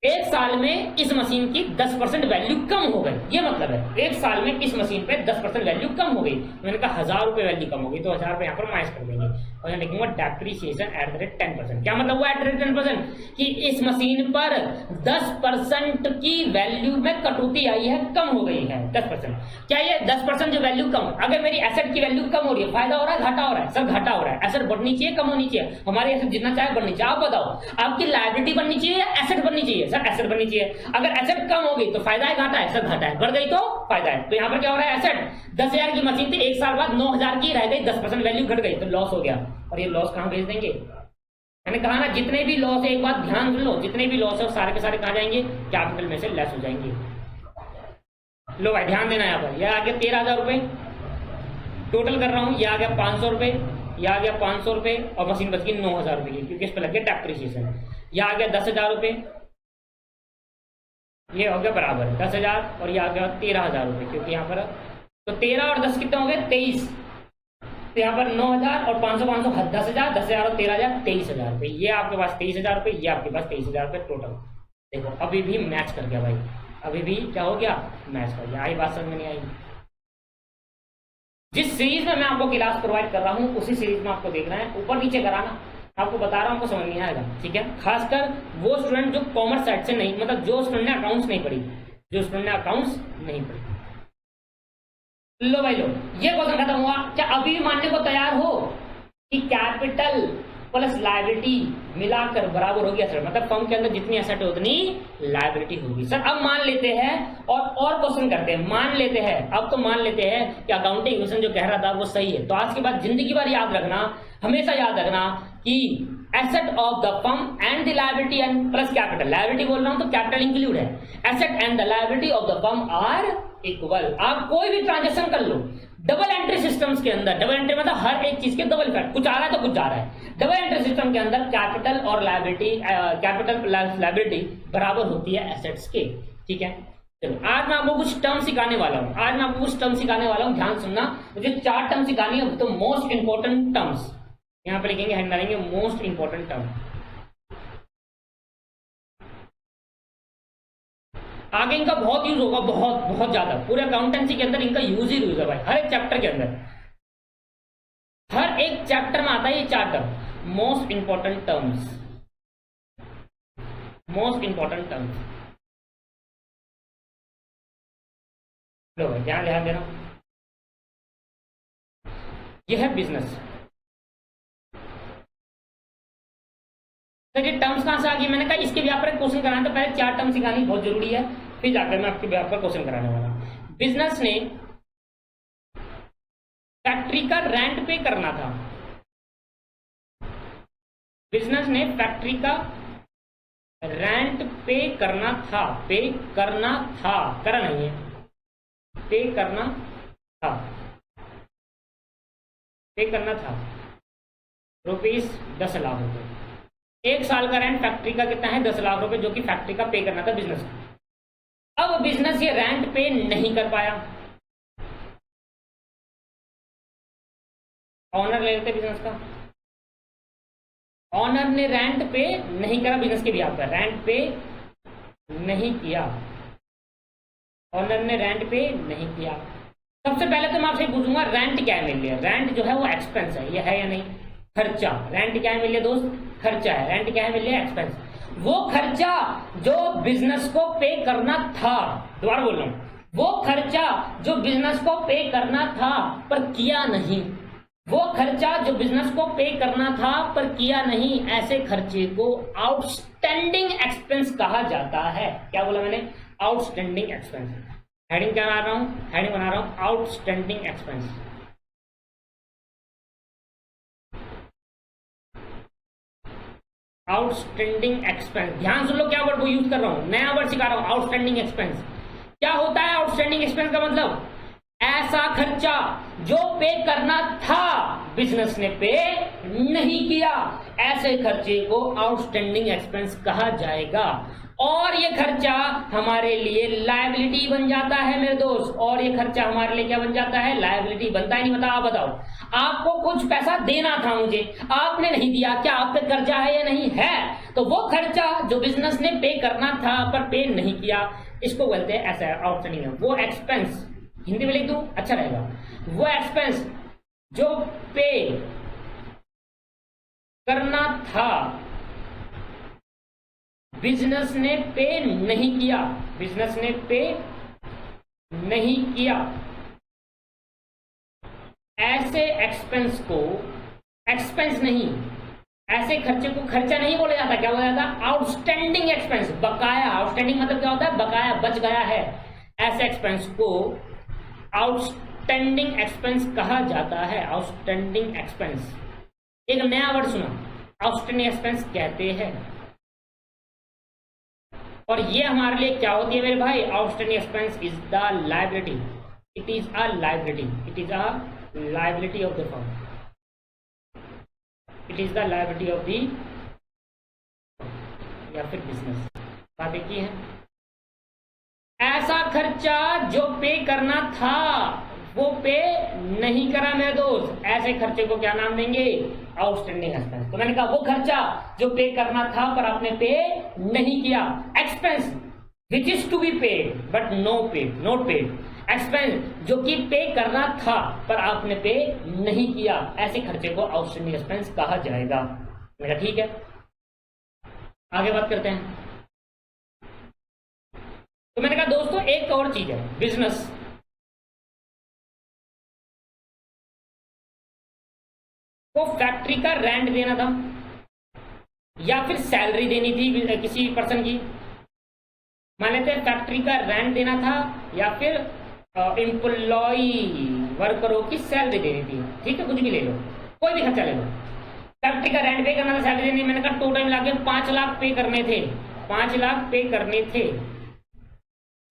1 साल में इस मशीन की 10% वैल्यू कम हो गई, ये मतलब है 1 साल में इस मशीन पे 10% वैल्यू कम हो गई। मैंने कहा 1,000 रुपए वैल्यू कम हो गई तो 1,000 रुपए यहाँ पर माइनस कर देंगे और यहाँ लिखूंगा डेप्रिसिएशन एट द रेट 10%। क्या मतलब हुआ एट द रेट 10%, कि इस मशीन पर 10% की वैल्यू में कटौती आई है, कम हो गई है 10%। क्या ये 10% जो वैल्यू कम, अगर मेरी एसेट की वैल्यू कम हो रही है, फायदा हो रहा है, घाटा हो रहा है, सर घाटा हो रहा है। एसेट बढ़नी चाहिए, कम होनी चाहिए, हमारी एसेट जितना चाहे बढ़नी चाहिए। आप बताओ आपकी लायबिलिटी बढ़नी चाहिए या एसेट बढ़नी चाहिए, सर एसेट बननी चाहिए। अगर एसेट कम हो गई तो फायदा है, घाटा है, सर घाटा है, बढ़ गई तो फायदा है। तो यहाँ पर क्या हो रहा है, एसेट 10,000 की मशीन थी, 1 साल बाद 9,000 की रह गई, 10% वैल्यू घट गई तो लॉस हो गया। और ये लॉस कहां भेज देंगे, मैंने कहा ना जितने भी लॉस है, एक बात ध्यान सुन लो, जितने भी लॉस है सारे के सारे कहां जाएंगे, कैपिटल में से लेस हो जाएंगे। लो भाई ध्यान देना, यहाँ पर यह आ गया 13,000 रुपए टोटल कर रहा हूं, यह आ गया 500 रुपए, यह आ गया 500 रुपए, और मशीन बच गई 9,000 रुपए की क्योंकि इस पर लग गया डेप्रिसिएशन। यह आ गया 10,000 रुपए, ये हो गया बराबर 10,000, और ये आ गया 13,000 रुपए क्योंकि यहाँ पर तो 13 और 10 कितने हो गए, 23। तो यहाँ पर 9,000 और 500 10,000, 10,000 और 13,000 23,000 रुपए। ये आपके पास 23,000 रुपए, ये आपके पास 23,000 रुपए टोटल। देखो अभी भी मैच कर गया भाई, अभी भी क्या हो गया, मैच कर गया। आई बात समझ में नहीं आई। जिस सीरीज में मैं आपको क्लास प्रोवाइड कर रहा हूँ उसी सीरीज में आपको देखना है, ऊपर नीचे कराना आपको बता रहा हूँ, आपको समझ नहीं आएगा, ठीक है। खासकर वो स्टूडेंट जो कॉमर्स साइड से नहीं, मतलब जो स्टूडेंट ने अकाउंट्स नहीं पढ़ी, जो स्टूडेंट ने अकाउंट्स नहीं पढ़ी। लो भाई लो, ये क्वेश्चन खत्म हुआ। क्या अभी भी मानने को तैयार हो कि कैपिटल प्लस लायबिलिटी मिलाकर बराबर होगी एसेट, मतलब फर्म के अंदर जितनी एसेट है उतनी लायबिलिटी होगी। सर अब मान लेते हैं और क्वेश्चन करते हैं, मान लेते हैं, अब तो मान लेते हैं कि अकाउंटिंग इक्वेशन जो कह रहा था वो सही है। तो आज के बाद जिंदगी भर याद रखना, हमेशा याद रखना कि asset of the firm and the liability and plus capital, liability बोल रहा हूं तो कैपिटल इंक्लूड है, asset and the liability of the firm are equal. आप कोई भी ट्रांजेक्शन कर लो डबल एंट्री सिस्टम्स के अंदर, डबल एंट्री मतलब हर एक चीज के डबल इफेक्ट, कुछ आ रहा है तो कुछ जा रहा है। डबल एंट्री सिस्टम के अंदर कैपिटल और लायबिलिटी, कैपिटल प्लस लायबिलिटी बराबर होती है एसेट्स के। ठीक है, चलो आज मैं आपको कुछ टर्म सिखाने वाला हूं, आज मैं आपको कुछ टर्म सिखाने वाला हूं, ध्यान सुनना। मुझे 4 टर्म सिखानी है, तो मोस्ट इंपॉर्टेंट टर्म्स यहां पे लिखेंगे, हेड डालेंगे मोस्ट इंपॉर्टेंट टर्म। आगे इनका बहुत यूज होगा, बहुत बहुत ज्यादा, पूरे अकाउंटेंसी के अंदर इनका यूज ही यूज है भाई, हर एक चैप्टर के अंदर, हर एक चैप्टर में आता है ये 4 term, most important terms, most important terms. लो भाई ध्यान ध्यान देना, ये है बिजनेस। तो ये टर्म्स कहां से आ गई, मैंने कहा इसके व्यापार पर क्वेश्चन कराना, तो पहले 4 टर्म सिखानी बहुत जरूरी है, फिर जाकर मैं आपके व्यापार पर क्वेश्चन कराने वाला हूं। बिजनेस ने फैक्ट्री का रेंट पे करना था, बिजनेस ने फैक्ट्री का रेंट पे करना था, पे करना था, करा नहीं है, पे करना था, पे करना था ₹10 लाख। 1 साल का रेंट फैक्ट्री का कितना है, 10 लाख रुपए, जो कि फैक्ट्री का पे करना था बिजनेस को। अब बिजनेस ये रेंट पे नहीं कर पाया, ऑनर ले लेते बिजनेस का, ऑनर ने रेंट पे नहीं करा बिजनेस के बिहाफ पर, रेंट पे नहीं किया, ऑनर ने रेंट पे नहीं किया। सबसे पहले तो मैं आपसे पूछूंगा रेंट क्या है मेरे लिए, रेंट जो है वो एक्सपेंस है, ये है या नहीं, खर्चा। रेंट क्या है मेरे लिए दोस्त, खर्चा है। रेंट क्या है मेरे लिए, एक्सपेंस। वो खर्चा जो बिजनेस को पे करना था, दोबारा बोल रहा हूं, वो खर्चा जो बिजनेस को पे करना था पर किया नहीं, वो खर्चा जो बिजनेस को पे करना था पर किया नहीं, ऐसे खर्चे को आउटस्टैंडिंग एक्सपेंस कहा जाता है। क्या बोला मैंने, आउटस्टैंडिंग एक्सपेंस। हेडिंग क्या बना रहा हूं, हेडिंग बना रहा हूं आउटस्टैंडिंग एक्सपेंस। आउटस्टैंडिंग एक्सपेंस, ध्यान सुन लो क्या वर्ड यूज कर रहा हूं, नया वर्ड सिखा रहा हूं, आउटस्टैंडिंग एक्सपेंस। क्या होता है आउटस्टैंडिंग एक्सपेंस का मतलब, ऐसा खर्चा जो पे करना था बिजनेस ने पे नहीं किया, ऐसे खर्चे को आउटस्टैंडिंग एक्सपेंस कहा जाएगा। और ये खर्चा हमारे लिए लायबिलिटी बन जाता है मेरे दोस्त, और ये खर्चा हमारे लिए क्या बन जाता है, लायबिलिटी बनता है नहीं बता, आप बताओ। आपको कुछ पैसा देना था मुझे, आपने नहीं दिया, क्या आप पे कर्जा है या नहीं है, तो वो खर्चा जो बिजनेस ने पे करना था पर पे नहीं किया, इसको बोलते हैं ऐसा आउटस्टैंडिंग। वो एक्सपेंस हिंदी में लिख दूं अच्छा रहेगा, वो एक्सपेंस जो पे करना था बिजनेस ने पे नहीं किया, बिजनेस ने पे नहीं किया, ऐसे एक्सपेंस को, एक्सपेंस नहीं, ऐसे खर्चे को खर्चा नहीं बोला जाता, क्या बोला जाता, आउटस्टैंडिंग एक्सपेंस, बकाया। आउटस्टैंडिंग मतलब क्या होता है, बकाया, बच गया है, ऐसे एक्सपेंस को आउटस्टैंडिंग एक्सपेंस कहा जाता है, आउटस्टैंडिंग एक्सपेंस। एक नया वर्ड सुना, आउटस्टैंडिंग एक्सपेंस कहते हैं। और ये हमारे लिए क्या होती है मेरे भाई, outstanding expense is the liability, it is a liability, it is a liability of the firm, it is the liability of the या फिर बिजनेस। बात एक ही है, ऐसा खर्चा जो पे करना था वो पे नहीं करा मेरे दोस्त, ऐसे खर्चे को क्या नाम देंगे, आउटस्टैंडिंग एक्सपेंस। तो मैंने कहा वो खर्चा जो पे करना था पर आपने पे नहीं किया, expense which is to be paid but no paid, not paid, expense जो कि पे करना था पर आपने पे नहीं किया, ऐसे खर्चे को आउटस्टैंडिंग एक्सपेंस कहा जाएगा। मेरा ठीक है, आगे बात करते हैं। तो मैंने कहा दोस्तों एक और चीज है, बिजनेस को फैक्ट्री का रेंट देना था या फिर सैलरी देनी थी किसी पर्सन की। मान लेते हैं फैक्ट्री का रेंट देना था या फिर एम्प्लॉई वर्करों की सैलरी देनी थी, ठीक है, कुछ भी ले लो, कोई भी खर्चा ले लो। फैक्ट्री का रेंट पे करना था, सैलरी देनी, मैंने कहा टोटल मिला के 5 लाख पे करने थे, 5 लाख पे करने थे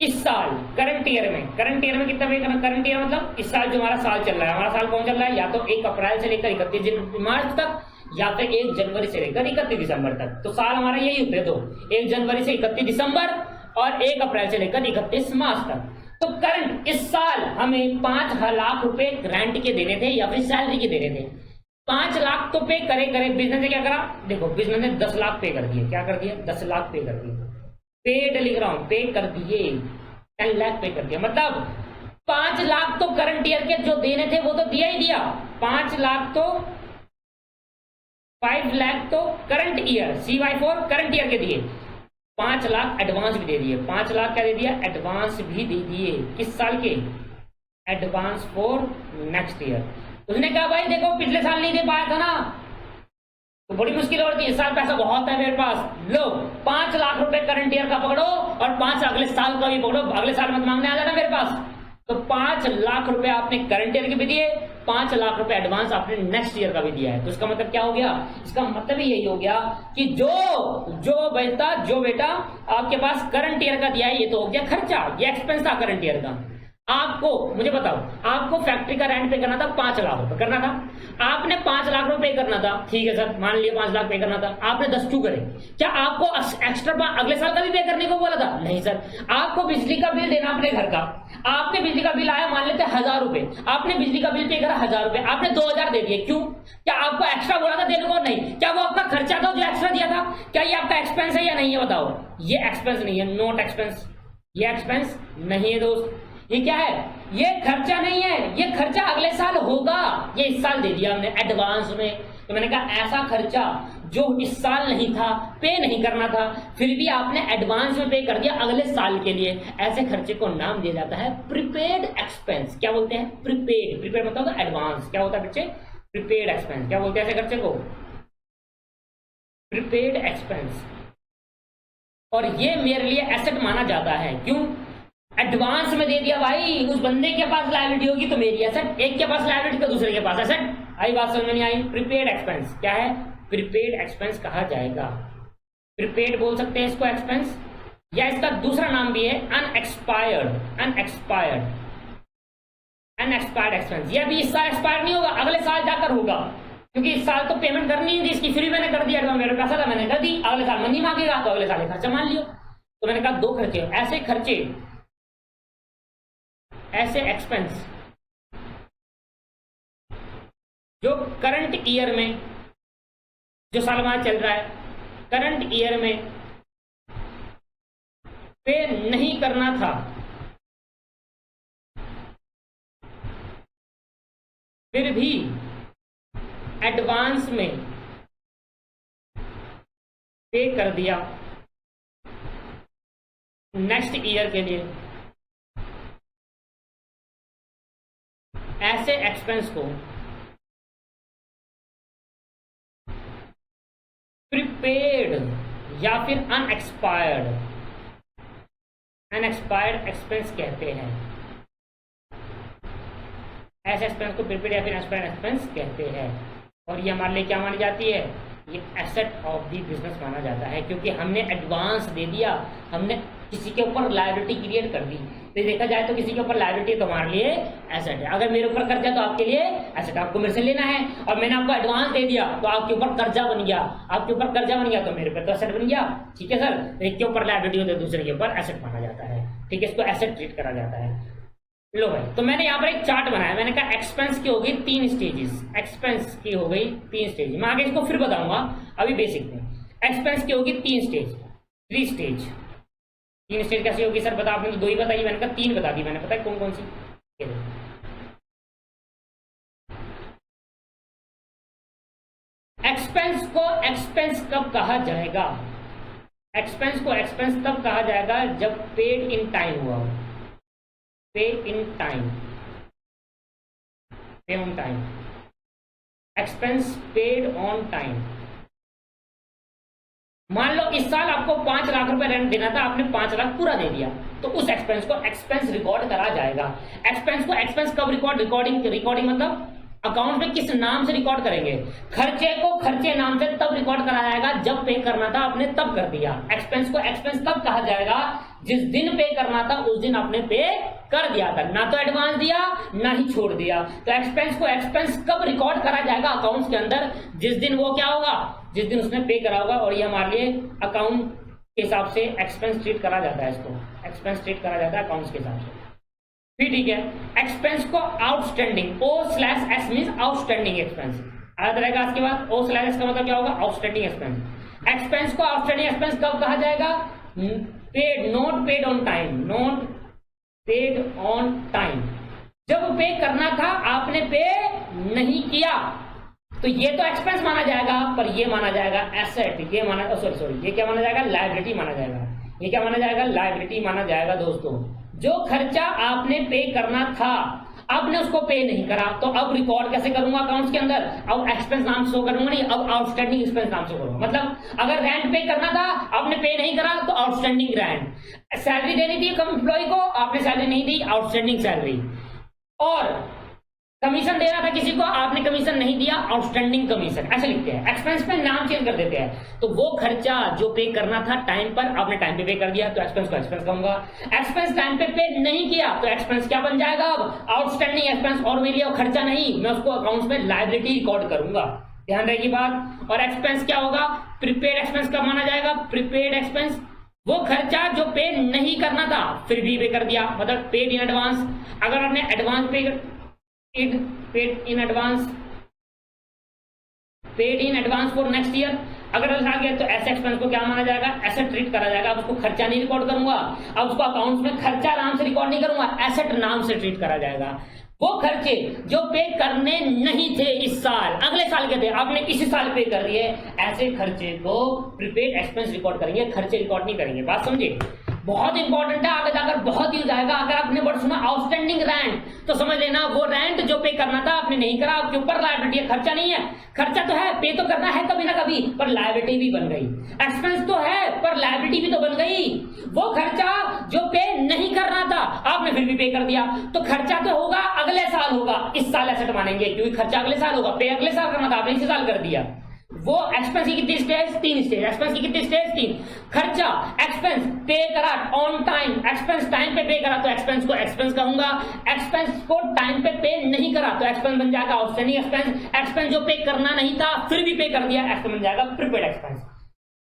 इस साल करंट ईयर में। करंट ईयर में कितना पे करना? करंट ईयर मतलब इस साल जो हमारा साल चल रहा है, हमारा साल कौन चल रहा है? या तो 1 अप्रैल से लेकर 31 मार्च तक या फिर 1 जनवरी से लेकर 31 दिसंबर तक। तो साल हमारा यही होते हैं, तो 1 जनवरी से 31 दिसंबर और 1 अप्रैल से लेकर 31 मार्च तक। तो करंट इस साल हमें 5 लाख रुपए रेंट के देने थे या फिर सैलरी के देने थे। 5 लाख तो पे करे बिजनेस ने क्या करा? देखो बिजनेस ने 10 लाख पे कर दिए। क्या कर दिया? 10 लाख पे कर दिए। पेड लिख रहा हूं, पे कर दिए, 10 लाख पे कर दिया। मतलब 5 लाख तो करंट ईयर के जो देने थे वो तो दिया ही दिया। 5 लाख तो 5 लाख तो current year CY4 current year के दिए। 5 लाख एडवांस भी दे दिए। 5 लाख क्या दे दिया? एडवांस भी दे दिए। किस साल के? Advance for next year. उसने कहा भाई देखो पिछले साल नहीं दे पाया था ना, तो बड़ी मुश्किल हो रही थी, इस साल पैसा बहुत है मेरे पास, लो 5 लाख रुपए करंट ईयर का पकड़ो और 5 अगले साल का भी पकड़ो, अगले साल मत मांगने आ जाना मेरे पास। तो 5 लाख रुपए आपने करंट ईयर के भी दिए, 5 लाख रुपए एडवांस आपने नेक्स्ट ईयर का भी दिया है। तो इसका मतलब क्या हो गया? इसका मतलब ही यही हो गया कि जो बेटा आपके पास करंट ईयर का दिया है ये तो हो गया खर्चा, ये एक्सपेंस था करंट ईयर का। आपको मुझे बताओ, आपको फैक्ट्री का रेंट पे करना था 5 लाख रुपए करना था, आपने 5 लाख रुपए पे करना था, ठीक है सर मान लिया 5 लाख पे करना था, आपने 10 क्यों करे? क्या आपको एक्स्ट्रा अगले साल का भी पे करने को बोला था? नहीं सर। आपको बिजली का बिल देना अपने घर का, आपने बिजली का बिल आया मान लेते 1000 रुपए, आपने बिजली का बिल पे करा 1000 रुपए, आपने 2000 दे दिए, क्यों? क्या आपको एक्स्ट्रा बोला था देने को? नहीं। क्या वो आपका खर्चा था जो एक्स्ट्रा दिया था? क्या ये आपका एक्सपेंस है या नहीं है? बताओ। ये एक्सपेंस नहीं है, नॉट एक्सपेंस, ये एक्सपेंस नहीं है दोस्त। ये क्या है? ये खर्चा नहीं है, ये खर्चा अगले साल होगा, ये इस साल दे दिया हमने एडवांस में। तो मैंने कहा ऐसा खर्चा जो इस साल नहीं था, पे नहीं करना था, फिर भी आपने एडवांस में पे कर दिया अगले साल के लिए, ऐसे खर्चे को नाम दिया जाता है प्रीपेड एक्सपेंस। क्या बोलते हैं? प्रीपेड। प्रीपेड मतलब एडवांस। क्या होता है बच्चे? Prepaid expense. क्या बोलते हैं ऐसे खर्चे को? Prepaid expense. और ये मेरे लिए एसेट माना जाता है। क्यों? एडवांस में दे दिया भाई, उस बंदे के पास लायबिलिटी होगी तो मेरी एसेट, एक के पास लायबिलिटी तो दूसरे के पास एसेट। आई बात समझ में नहीं आई? प्रीपेड एक्सपेंस क्या है? प्रीपेड एक्सपेंस कहा जाएगा। प्रीपेड बोल सकते हैं इसको एक्सपेंस, या इसका दूसरा नाम भी है अनएक्सपायर्ड। Unexpired expense. यह भी इस साल एक्सपायर नहीं होगा, अगले साल जाकर होगा, क्योंकि इस साल तो पेमेंट करनी नहीं थी इसकी, फ्री मैंने कर दिया, मेरे पैसा था मैंने कर दी, अगले साल मनी मांगेगा तो अगले साल खर्चा मान लियो। तो मैंने कहा 2 खर्चे, ऐसे खर्चे, ऐसे एक्सपेंस जो करंट ईयर में, जो साल हमारा चल रहा है, करंट ईयर में पे नहीं करना था, फिर भी एडवांस में पे कर दिया नेक्स्ट ईयर के लिए, ऐसे एक्सपेंस को प्रीपेड या फिर अनएक्सपायर्ड एक्सपेंस कहते हैं। ऐसे एक्सपेंस को प्रीपेड या फिर अनएक्सपायर्ड एक्सपेंस कहते हैं। और ये हमारे लिए क्या मानी जाती है? ये एसेट ऑफ द बिजनेस माना जाता है, क्योंकि हमने एडवांस दे दिया, हमने किसी के ऊपर लायबिलिटी क्रिएट कर दी। तो देखा जाए तो किसी के ऊपर लायबिलिटी तो हमारे लिए एसेट है। अगर मेरे ऊपर कर्जा तो आपके लिए एसेट, आपको मेरे से लेना है, और मैंने आपको एडवांस दे दिया तो आपके ऊपर कर्जा बन गया, आपके ऊपर कर्जा बन गया तो मेरे पे तो एसेट बन गया। ठीक है सर, एक के ऊपर लायबिलिटी होती है, दूसरे के ऊपर एसेट माना जाता है। ठीक है, इसको एसेट ट्रीट करा जाता है। लो भाई, तो मैंने यहाँ पर एक चार्ट बनाया, मैंने कहा एक्सपेंस की हो गई 3 स्टेजेस, एक्सपेंस की हो गई 3 स्टेज। मैं आगे इसको फिर बताऊंगा, अभी बेसिक में एक्सपेंस की होगी 3 स्टेज, 3 स्टेज। 3 स्टेज कैसी होगी सर? बता, आपने तो 2 ही बताई, मैंने कहा 3 बता दी मैंने, पता है कौन कौन सी? एक्सपेंस को एक्सपेंस कब कहा जाएगा? एक्सपेंस को एक्सपेंस तब कहा जाएगा जब पेड इन टाइम हुआ हो। पे इन टाइम, पे on time. Expense paid on time. मान लो इस साल आपको 5 लाख रुपए रेंट देना था, आपने 5 लाख पूरा दे दिया, तो उस एक्सपेंस को एक्सपेंस रिकॉर्ड करा जाएगा। एक्सपेंस को एक्सपेंस कब रिकॉर्डिंग मतलब अकाउंट में किस नाम से रिकॉर्ड करेंगे? खर्चे को खर्चे नाम से तब रिकॉर्ड करा जाएगा जब पे करना था आपने तब कर दिया। एक्सपेंस को एक्सपेंस तब कहा जाएगा जिस दिन पे करना था उस दिन आपने पे कर दिया था, ना तो एडवांस दिया ना ही छोड़ दिया। तो एक्सपेंस को एक्सपेंस कब रिकॉर्ड करा जाएगा अकाउंट्स के अंदर? जिस दिन वो क्या होगा, जिस दिन उसने पे करा होगा। और ये हमारे लिए अकाउंट के हिसाब से एक्सपेंस ट्रीट करा जाता है, इसको एक्सपेंस ट्रीट करा जाता है अकाउंट्स के हिसाब से। फिर ठीक है, एक्सपेंस को outstanding O/S means outstanding expense याद रहेगा। इसके बाद O/S का मतलब क्या होगा? Outstanding expense. एक्सपेंस को आउटस्टैंडिंग एक्सपेंस कब कहा जाएगा? Paid, not paid on time, not paid on time. जब पे करना था आपने पे नहीं किया तो ये तो एक्सपेंस माना जाएगा, पर ये माना जाएगा एसेट, ये माना सॉरी ये क्या माना जाएगा? लायबिलिटी माना जाएगा। ये क्या माना जाएगा? लायबिलिटी माना जाएगा। दोस्तों जो खर्चा आपने पे करना था आपने उसको पे नहीं करा, तो अब रिकॉर्ड कैसे करूंगा अकाउंट्स के अंदर? अब एक्सपेंस नाम से शो करूंगा नहीं, अब आउटस्टैंडिंग एक्सपेंस नाम से करूंगा। मतलब अगर रेंट पे करना था आपने पे नहीं करा तो आउटस्टैंडिंग रेंट। सैलरी देनी थी एम्प्लॉय को, आपने सैलरी नहीं दी, आउटस्टैंडिंग सैलरी। और कमीशन देना था किसी को, आपने कमीशन नहीं दिया, आउटस्टैंडिंग कमीशन। ऐसे लिखते हैं, एक्सपेंस पे नाम चेंज कर देते हैं। तो वो खर्चा जो पे करना था टाइम पर, आपने टाइम पे कर दिया तो एक्सपेंस को एक्सपेंस कहूंगा। एक्सपेंस टाइम पे नहीं किया तो एक्सपेंस क्या बन जाएगा? अब आउटस्टैंडिंग एक्सपेंस। और मेरे लिए खर्चा नहीं, मैं उसको अकाउंट्स में लायबिलिटी रिकॉर्ड करूंगा। ध्यान रहेगी बात। और एक्सपेंस क्या होगा? प्रीपेड एक्सपेंस कब माना जाएगा? प्रीपेड एक्सपेंस वो खर्चा जो पे नहीं करना था फिर भी पे कर दिया, मतलब पेड इन एडवांस। अगर आपने advance paid in advance for next year अगर आ गया तो ऐसे एक्सपेंस को क्या माना जाएगा? एसेट ट्रीट करा जाएगा। अब उसको खर्चा नहीं रिकॉर्ड करूंगा, अब उसको अकाउंट्स में खर्चा नाम से रिकॉर्ड नहीं करूंगा, एसेट नाम से ट्रीट करा जाएगा। वो खर्चे जो पे करने नहीं थे इस साल, अगले साल के थे, आपने इसी साल पे कर दिए, ऐसे खर्चे को प्रीपेड एक्सपेंस रिकॉर्ड करेंगे, खर्चे रिकॉर्ड नहीं करेंगे। बात समझे? बहुत इंपॉर्टेंट है, आगे जाकर बहुत यूज आएगा। अगर आपने वर्ड सुना आउटस्टैंडिंग रेंट तो समझ लेना वो रेंट जो पे करना था आपने नहीं करा, आपके ऊपर लायबिलिटी है, खर्चा नहीं है। खर्चा तो है, पे तो करना है कभी ना कभी, पर लायबिलिटी भी बन गई। एक्सपेंस तो है पर लायबिलिटी भी तो बन गई। वो खर्चा जो पे नहीं करना था आपने फिर भी पे कर दिया, तो खर्चा तो होगा अगले साल होगा, इस साल एसेट मानेंगे क्योंकि खर्चा अगले साल होगा, पे अगले साल करना था आपने इसी साल कर दिया। वो एक्सपेंस की कितनी स्टेज? 3 स्टेज। एक्सपेंस की कितनी स्टेज? 3। खर्चा एक्सपेंस पे करा ऑन टाइम, एक्सपेंस टाइम पे करा तो एक्सपेंस को एक्सपेंस कहूंगा। एक्सपेंस को टाइम पे नहीं करा तो एक्सपेंस बन जाएगा आउटस्टैंडिंग एक्सपेंस। एक्सपेंस जो पे करना नहीं था फिर भी पे कर दिया, एक्सपेंस बन जाएगा प्रीपेड एक्सपेंस।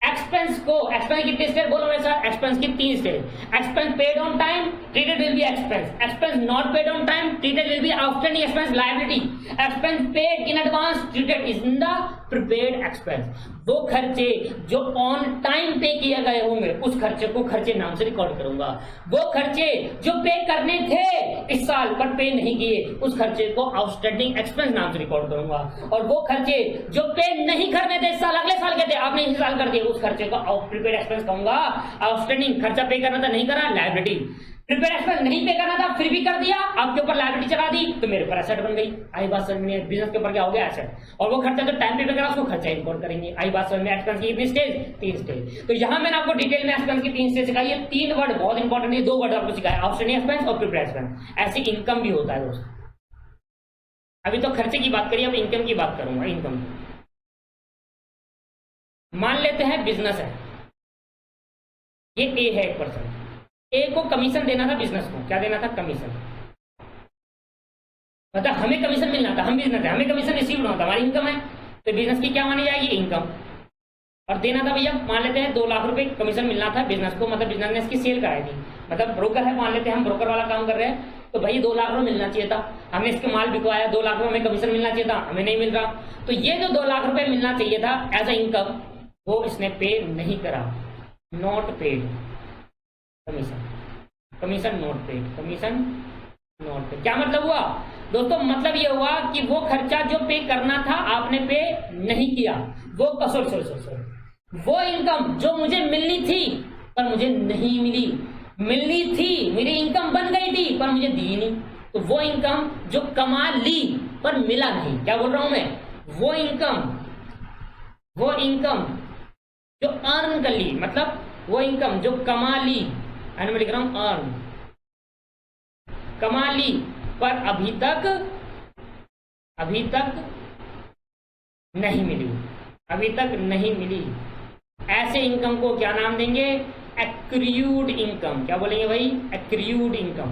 एक्सपेंस की कितनी स्टेज बोलो मेरे साथ? एक्सपेंस की 3 stage. Expense paid on time treated will be expense, expense not paid on time treated will be outstanding expense liability, expense paid in advance treated is in the prepaid expense. वो खर्चे जो on time पे किए गए होंगे उस खर्चे को खर्चे नाम से रिकॉर्ड करूंगा। वो खर्चे जो पे करने थे इस साल पर पे नहीं किए उस खर्चे को आउटस्टैंडिंग एक्सपेंस नाम से रिकॉर्ड करूंगा। और वो खर्चे जो पे नहीं करने थे इस साल अगले साल के थे आपने इस साल कर दिए उस खर्चे को प्रीपेड एक्सपेंस कहूंगा। आउटस्टैंडिंग खर्चा पे करना था नहीं करा, लायबिलिटी। प्रीपेड एक्सपेंस नहीं पे करना था फिर भी कर दिया, आपके ऊपर लायबिलिटी चला दी तो मेरे ऊपर एसेट बन गई। आई बात समझ में? बिजनेस के ऊपर क्या हो गया? एसेट। और वो खर्चा जो टाइम पे करा उसको खर्चा रिकॉर्ड करेंगे। आई बात समझ में? एक्सपेंस की कितनी स्टेज? 3 स्टेज। तो यहां मैंने आपको डिटेल में एक्सपेंस की 3 स्टेज सिखाई है। 3 वर्ड बहुत इंपॉर्टेंट है, 2 वर्ड आपको सिखाया, आउटस्टैंडिंग एक्सपेंस और प्रीपेड एक्सपेंस। ऐसे इनकम भी होता है दोस्तों। अभी तो खर्चे की बात करिए, अब इनकम की बात करूंगा। इनकम मान लेते हैं बिजनेस है, ये ए है, 1%। ए को कमीशन देना था बिजनेस को, क्या देना था? कमीशन। मतलब हमें कमीशन मिलना था, हम बिजनेस है, हमें कमीशन रिसीव होना था, हमारी इनकम है, तो बिजनेस की क्या मानी जाएगी? इनकम। और देना था भैया, मान लेते हैं 2 लाख रुपए कमीशन मिलना था बिजनेस को, मतलब बिजनेस ने इसकी सेल कराई थी, मतलब ब्रोकर है, मान लेते हैं हम ब्रोकर वाला काम कर रहे हैं, तो भाई 2 लाख रुपए मिलना चाहिए था, हमने इसके माल बिकवाया, 2 लाख रुपए हमें कमीशन मिलना चाहिए था, हमें नहीं मिल रहा। तो ये जो 2 लाख रुपए मिलना चाहिए था एज ए इनकम वो इसने पे नहीं करा, not paid commission, commission not paid, commission not paid. क्या मतलब हुआ दोस्तों? मतलब ये हुआ कि वो खर्चा जो पे करना था आपने पे नहीं किया, वो सॉरी वो इनकम जो मुझे मिलनी थी पर मुझे नहीं मिली, मिलनी थी, मेरी इनकम बन गई थी पर मुझे दी नहीं, तो वो इनकम जो कमा ली पर मिला नहीं, क्या बोल रहा हूं मैं? वो इनकम जो अर्न कर ली, मतलब वो इनकम जो कमा ली, एंड मैं लिख रहा हूं अर्न, कमा ली पर अभी तक नहीं मिली, अभी तक नहीं मिली, ऐसे इनकम को क्या नाम देंगे? Accrued income. क्या बोलेंगे भाई? Accrued income,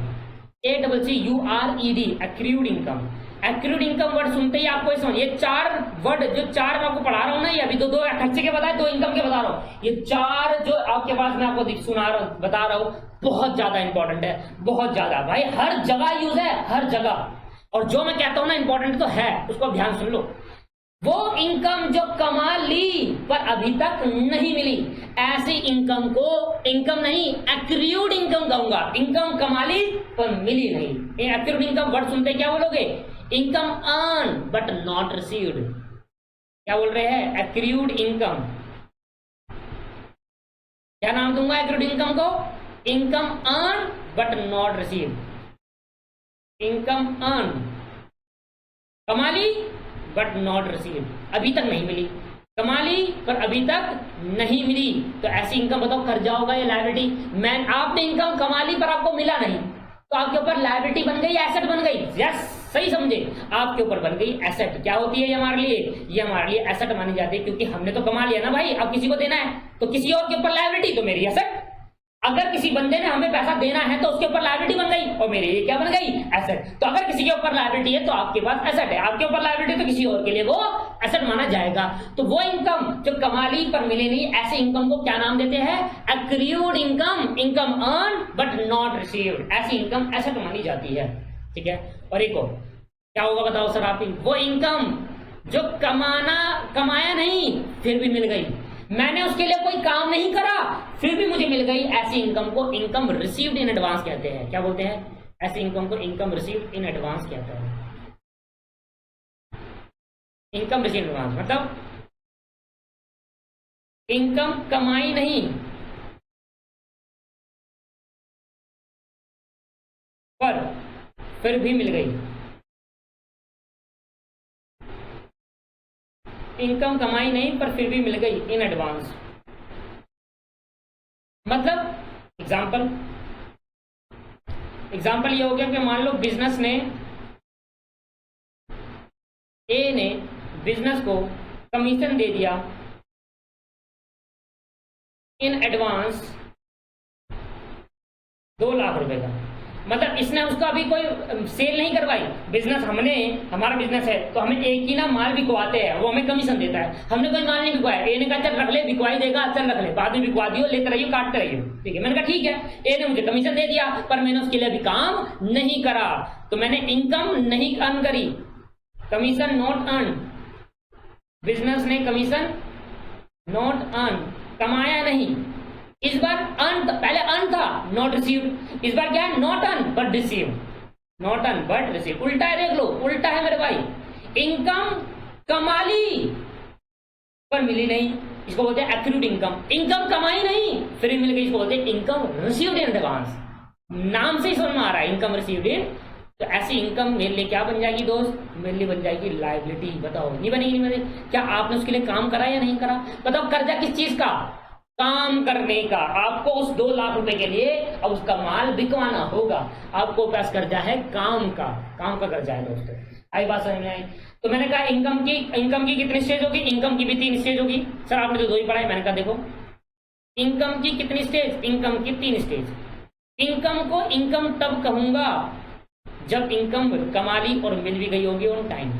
ACCURED, accrued income. Accrued income word सुनते ही आपको समझ, ये 4 वर्ड जो 4 मैं आपको पढ़ा रहा हूं ना, ये अभी दो खर्चे के बताए, 2 इनकम के बता रहा हूं, ये 4 जो आपके पास मैं आपको बता रहा हूं, बहुत ज्यादा इंपॉर्टेंट है, बहुत ज्यादा भाई, हर जगह यूज है, हर जगह। और जो मैं कहता हूं ना इंपॉर्टेंट तो है, उसको ध्यान सुन लो। वो इनकम जो कमा ली पर अभी तक नहीं मिली, ऐसी इनकम को इनकम नहीं एक्रूड इनकम कहूंगा। इनकम कमा ली पर मिली नहीं। एक्रूड इनकम वर्ड सुनते क्या बोलोगे? Income earn but not received. क्या बोल रहे हैं? Accrued income. क्या नाम दूंगा एक्रूड इनकम को? Income earn but not received. Income earn, कमा ली बट नॉट रिसीव्ड, अभी तक नहीं मिली, कमा ली पर अभी तक नहीं मिली, तो ऐसी इनकम बताओ कर्जा होगा या लायबिलिटी? आपने इनकम कमा ली पर आपको मिला नहीं, तो आपके ऊपर लायबिलिटी बन गई, एसेट बन गई। यस, सही समझे, आपके ऊपर बन गई एसेट। क्या होती है ये हमारे लिए? ये हमारे लिए एसेट मानी जाती है, क्योंकि हमने तो कमा लिया ना भाई, अब किसी को देना है तो किसी और के ऊपर लायबिलिटी, तो मेरी एसेट। अगर किसी बंदे ने हमें पैसा देना है तो उसके ऊपर लायबिलिटी बन गई और मेरे लिए क्या बन गई? एसेट। तो अगर किसी के ऊपर लायबिलिटी है तो आपके पास एसेट है, आपके ऊपर लायबिलिटी तो किसी और के लिए वो एसेट माना जाएगा। तो वो इनकम जो कमा ली पर मिली नहीं, ऐसे इनकम को क्या नाम देते हैं? Accrued income. Income earn but not received, ऐसी इनकम एसेट मानी जाती है। ठीक है। और एक और क्या होगा बताओ सर आप? वो इनकम जो कमाया नहीं फिर भी मिल गई, मैंने उसके लिए कोई काम नहीं करा फिर भी मुझे मिल गई, ऐसी इनकम को इनकम रिसीव्ड इन एडवांस कहते हैं। क्या बोलते हैं? ऐसी इनकम को इनकम रिसीव्ड इन एडवांस कहते हैं। इनकम रिसीव्ड इन एडवांस मतलब इनकम कमाई नहीं पर फिर भी मिल गई, इनकम कमाई नहीं पर फिर भी मिल गई इन एडवांस। मतलब एग्जाम्पल ये हो गया कि मान लो बिजनेस ने ए ने बिजनेस को कमीशन दे दिया इन एडवांस 2 लाख रुपए का। मतलब इसने उसका अभी कोई सेल नहीं करवाई, बिजनेस हमारा बिजनेस है तो हमें एक ही ना माल बिकवाते हैं, वो हमें कमीशन देता है। हमने कोई माल नहीं बिकवाया, ए ने कहा चल रख ले, बिकवाई देगा, चल रख ले, बाद में बिकवा दियो, लेते रहियो, काटते रहियो। ठीक है, मैंने कहा ठीक है, ए ने मुझे कमीशन दे दिया पर मैंने उसके लिए अभी काम नहीं करा, तो मैंने इनकम नहीं अर्न करी, कमीशन नॉट अर्न। बिजनेस ने कमीशन नॉट अर्न, कमाया नहीं। इस बार अर्न, पहले अर्न था नॉट रिसीव्ड, इस बार क्या है? Not earn but received, not earn but received. उल्टा है, देख लो, उल्टा है मेरे भाई। इनकम कमा ली पर मिली नहीं, इसको बोलते हैं एक्रूड इनकम। इनकम कमाई नहीं फिर मिल गई, इसको बोलते हैं इनकम रिसीव्ड इन एडवांस। नाम से ही समझ में आ रहा है, इनकम रिसीव्ड इन। तो ऐसी इनकम मेरे लिए क्या बन जाएगी दोस्त? मेरे लिए बन जाएगी लायबिलिटी। बताओ नहीं बनेगी? नहीं बनेगी। क्या आपने उसके लिए काम करा या नहीं करा? बताओ, कर्जा किस चीज का? काम करने का। आपको उस 2 लाख रुपए के लिए अब उसका माल बिकवाना होगा, आपको पास कर्जा है काम का कर्जा है दोस्तों। आई बात समझ में आई? तो मैंने कहा इनकम की कितनी स्टेज होगी? इनकम की भी 3 स्टेज होगी। सर आपने तो 2 ही पढ़ा है। मैंने कहा देखो, इनकम की कितनी स्टेज? इनकम की 3 स्टेज। इनकम को इनकम तब कहूंगा जब इनकम कमा ली और मिल भी गई होगी ऑन टाइम।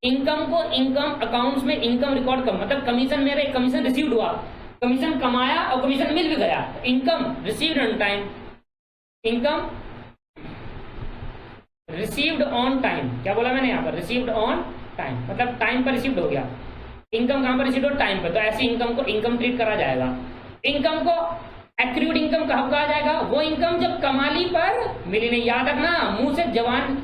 इनकम को इनकम अकाउंट्स में इनकम रिकॉर्ड कर, मतलब कमीशन, मेरे कमीशन रिसीव्ड हुआ, कमीशन कमाया और कमीशन मिल भी गया, income received on time. Income received on time, क्या बोला मैंने यहाँ पर? रिसीव्ड ऑन टाइम, मतलब टाइम पर रिसीव्ड हो गया। इनकम कहां पर रिसीव्ड हो? टाइम पर। तो ऐसी इनकम को इनकम ट्रीट करा जाएगा। इनकम को एक्रूड इनकम कहा जाएगा? वो इनकम जब कमा ली पर मिली नहीं। याद रखना, मुंह से जवान।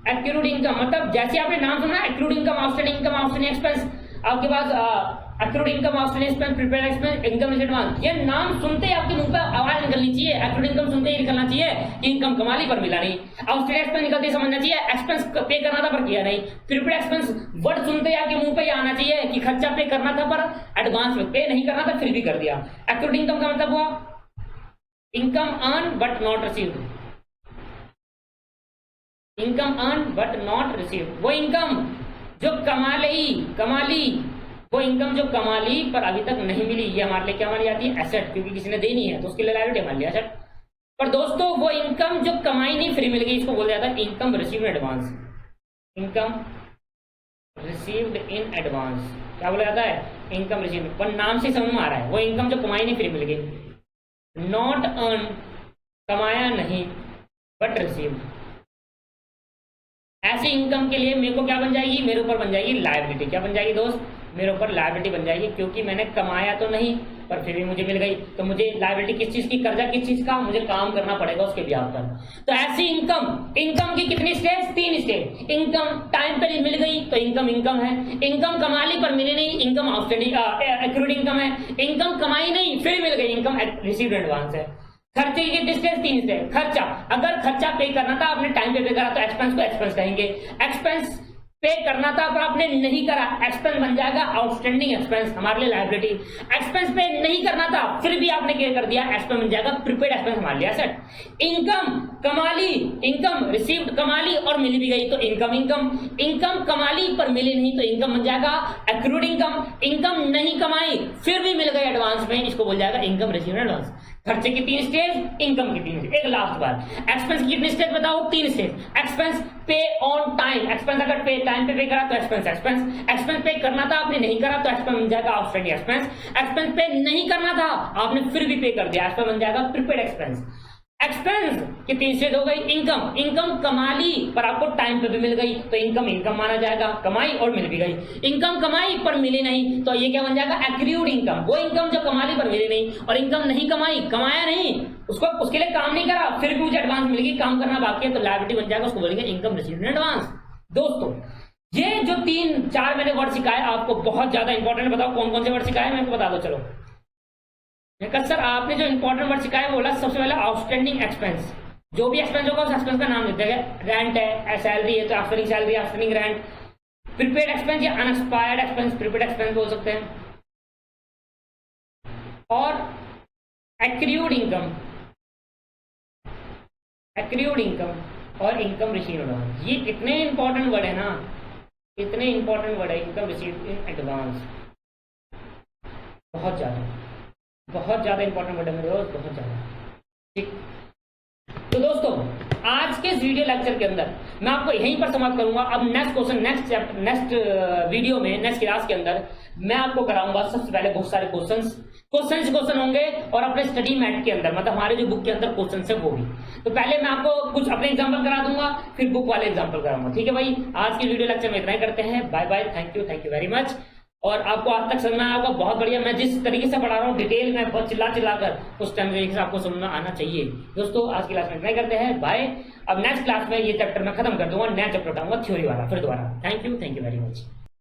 एक्रूड इनकम मतलब जैसे आपने नाम सुना, accrued income, outstanding income, outstanding expense. आपके पास accrued income, outstanding expense, prepaid expense, income advance. ये नाम सुनते ही आपके मुंह पे आवाज निकलनी चाहिए। एक्रूड इनकम सुनते ही निकलना चाहिए कि इनकम कमा ली पर मिला नहीं। आउटस्टैंडिंग एक्सपेंस निकलते ही समझना चाहिए एक्सपेंस पे करना था पर किया नहीं। प्रीपेड एक्सपेंस वर्ड सुनते ही आपके मुंह पे आना चाहिए कि खर्चा पे करना था पर एडवांस में पे नहीं करना था फिर भी कर दिया। एक्रूड इनकम का मतलब हुआ income earn but not received, income earn but not received. वो इनकम जो कमा ली, वो इनकम जो कमा ली पर अभी तक नहीं मिली, ये हमारे लिए क्या मानी जाती है? एसेट, क्योंकि किसी ने देनी है तो उसके लिए लायबिलिटी मान लिया एसेट। पर दोस्तों वो इनकम जो कमाई नहीं फ्री मिल गई, इसको बोला जाता है income received in advance. Income received in advance क्या बोला जाता है? Income received. पर नाम से समझ में आ रहा है, वो इनकम जो कमाई नहीं फ्री मिल गई। नॉट अर्न कमाया नहीं बट रिसीव्ड। ऐसी इनकम के लिए मेरे को क्या बन जाएगी? मेरे ऊपर बन जाएगी लायबिलिटी। क्या बन जाएगी दोस्त? मेरे ऊपर लायबिलिटी बन जाएगी, क्योंकि मैंने कमाया तो नहीं पर फिर भी मुझे मिल गई। तो मुझे लायबिलिटी किस चीज की, कर्जा किस चीज का? मुझे काम करना पड़ेगा उसके ब्याह पर। तो ऐसी इनकम की कितनी स्टेज? 3 स्टेज। इनकम टाइम पे मिल गई तो इनकम है। इनकम कमा ली पर मिली नहीं, इनकम आउटस्टैंडिंग एक्रूड इनकम है। इनकम कमाई नहीं फिर मिल गई, इनकम रिसीव्ड एडवांस है। खर्चे की कितनी स्टेज? 3 स्टेज। खर्चा, अगर खर्चा पे करना था आपने टाइम पे करा तो एक्सपेंस को एक्सपेंस कहेंगे। एक्सपेंस पे करना था पर आपने नहीं करा, एक्सपेंस बन जाएगा आउटस्टैंडिंग एक्सपेंस, हमारे लिए लायबिलिटी। एक्सपेंस पे नहीं करना था फिर भी आपने क्या कर दिया? एक्सपेंस बन जाएगा प्रीपेड एक्सपेंस, हमारे लिए एसेट। इनकम कमा ली, इनकम रिसीव्ड कमा ली और मिल भी गई तो इनकम कमा ली पर मिली नहीं तो इनकम बन जाएगा एक्रूड इनकम। इनकम नहीं कमाई फिर भी मिल गई एडवांस में, इसको बोल जाएगा इनकम रिसीव्ड एडवांस। खर्चे की 3 स्टेज, इनकम की 3 स्टेज। एक लास्ट बात, एक्सपेंस की कितनी स्टेज बताओ? 3 स्टेज। एक्सपेंस पे ऑन टाइम, एक्सपेंस अगर टाइम पे करा तो एक्सपेंस पे करना था आपने नहीं करा तो एक्सपेंस बन जाएगा आउटस्टैंडिंग एक्सपेंस। एक्सपेंस पे नहीं करना था आपने फिर भी पे कर दिया, एक्सपेंस बन जाएगा प्रीपेड एक्सपेंस। एक्सपेंस की 3 स्टेज हो गई। इनकम कमा ली पर आपको टाइम पे भी मिल गई तो इनकम माना जाएगा, कमाई और मिल भी गई। इनकम कमाई पर मिली नहीं तो ये क्या बन जाएगा? Accrued income. वो इनकम जो कमा ली पर मिली नहीं, और इनकम नहीं कमाई, कमाया नहीं, उसको उसके लिए काम नहीं करा फिर भी मुझे एडवांस मिल गई, काम करना बाकी है तो लायबिलिटी बन जाएगा, उसको बोलेंगे इनकम रिसीव्ड इन एडवांस। दोस्तों ये जो 3-4 मैंने वर्ड सिखाए आपको बहुत ज्यादा इंपॉर्टेंट, बताओ कौन कौन से वर्ड सिखाए मेरे को बता दो। चलो सर आपने जो इंपॉर्टेंट वर्ड सिखाया बोला, सबसे पहले आउटस्टैंडिंग एक्सपेंस। जो भी एक्सपेंस होगा उस एक्सपेंस का नाम देते हैं। रेंट है, सैलरी है तो outstanding salary, outstanding rent. Prepaid expense या अनएक्सपायर्ड एक्सपेंस प्रीपेड एक्सपेंस बोल सकते हैं। और एक्रूड इनकम और इनकम रिसीव्ड एडवांस। ये इतने इंपॉर्टेंट वर्ड है ना, इतने इंपॉर्टेंट वर्ड है इनकम रिसीव्ड इन एडवांस, बहुत ज्यादा इंपॉर्टेंट वर्ड है मेरे दोस्त, बहुत ज्यादा। ठीक, तो दोस्तों आज के इस वीडियो लेक्चर के अंदर मैं आपको यहीं पर समाप्त करूंगा। अब नेक्स्ट क्वेश्चन, नेक्स्ट वीडियो में, नेक्स्ट क्लास के अंदर मैं आपको कराऊंगा सबसे पहले बहुत सारे क्वेश्चन होंगे और अपने स्टडी मैट के अंदर, मतलब हमारे जो बुक के अंदर क्वेश्चन है वो भी। तो पहले मैं आपको कुछ अपने एग्जाम्पल करा दूंगा, फिर बुक वाले एग्जाम्पल कराऊंगा। ठीक है भाई, आज की वीडियो लेक्चर में इतना ही करते हैं। Bye bye, thank you very much. और आपको आज तक समझ में आया होगा, बहुत बढ़िया। मैं जिस तरीके से पढ़ा रहा हूँ डिटेल में, बहुत चिल्ला कर उस टाइम तरीके से आपको समझ में आना चाहिए। दोस्तों आज की क्लास में इतना करते हैं, बाय। अब नेक्स्ट क्लास में ये चैप्टर मैं खत्म कर दूंगा, नया चैप्टर उठाऊंगा थ्योरी वाला फिर दोबारा। Thank you very much.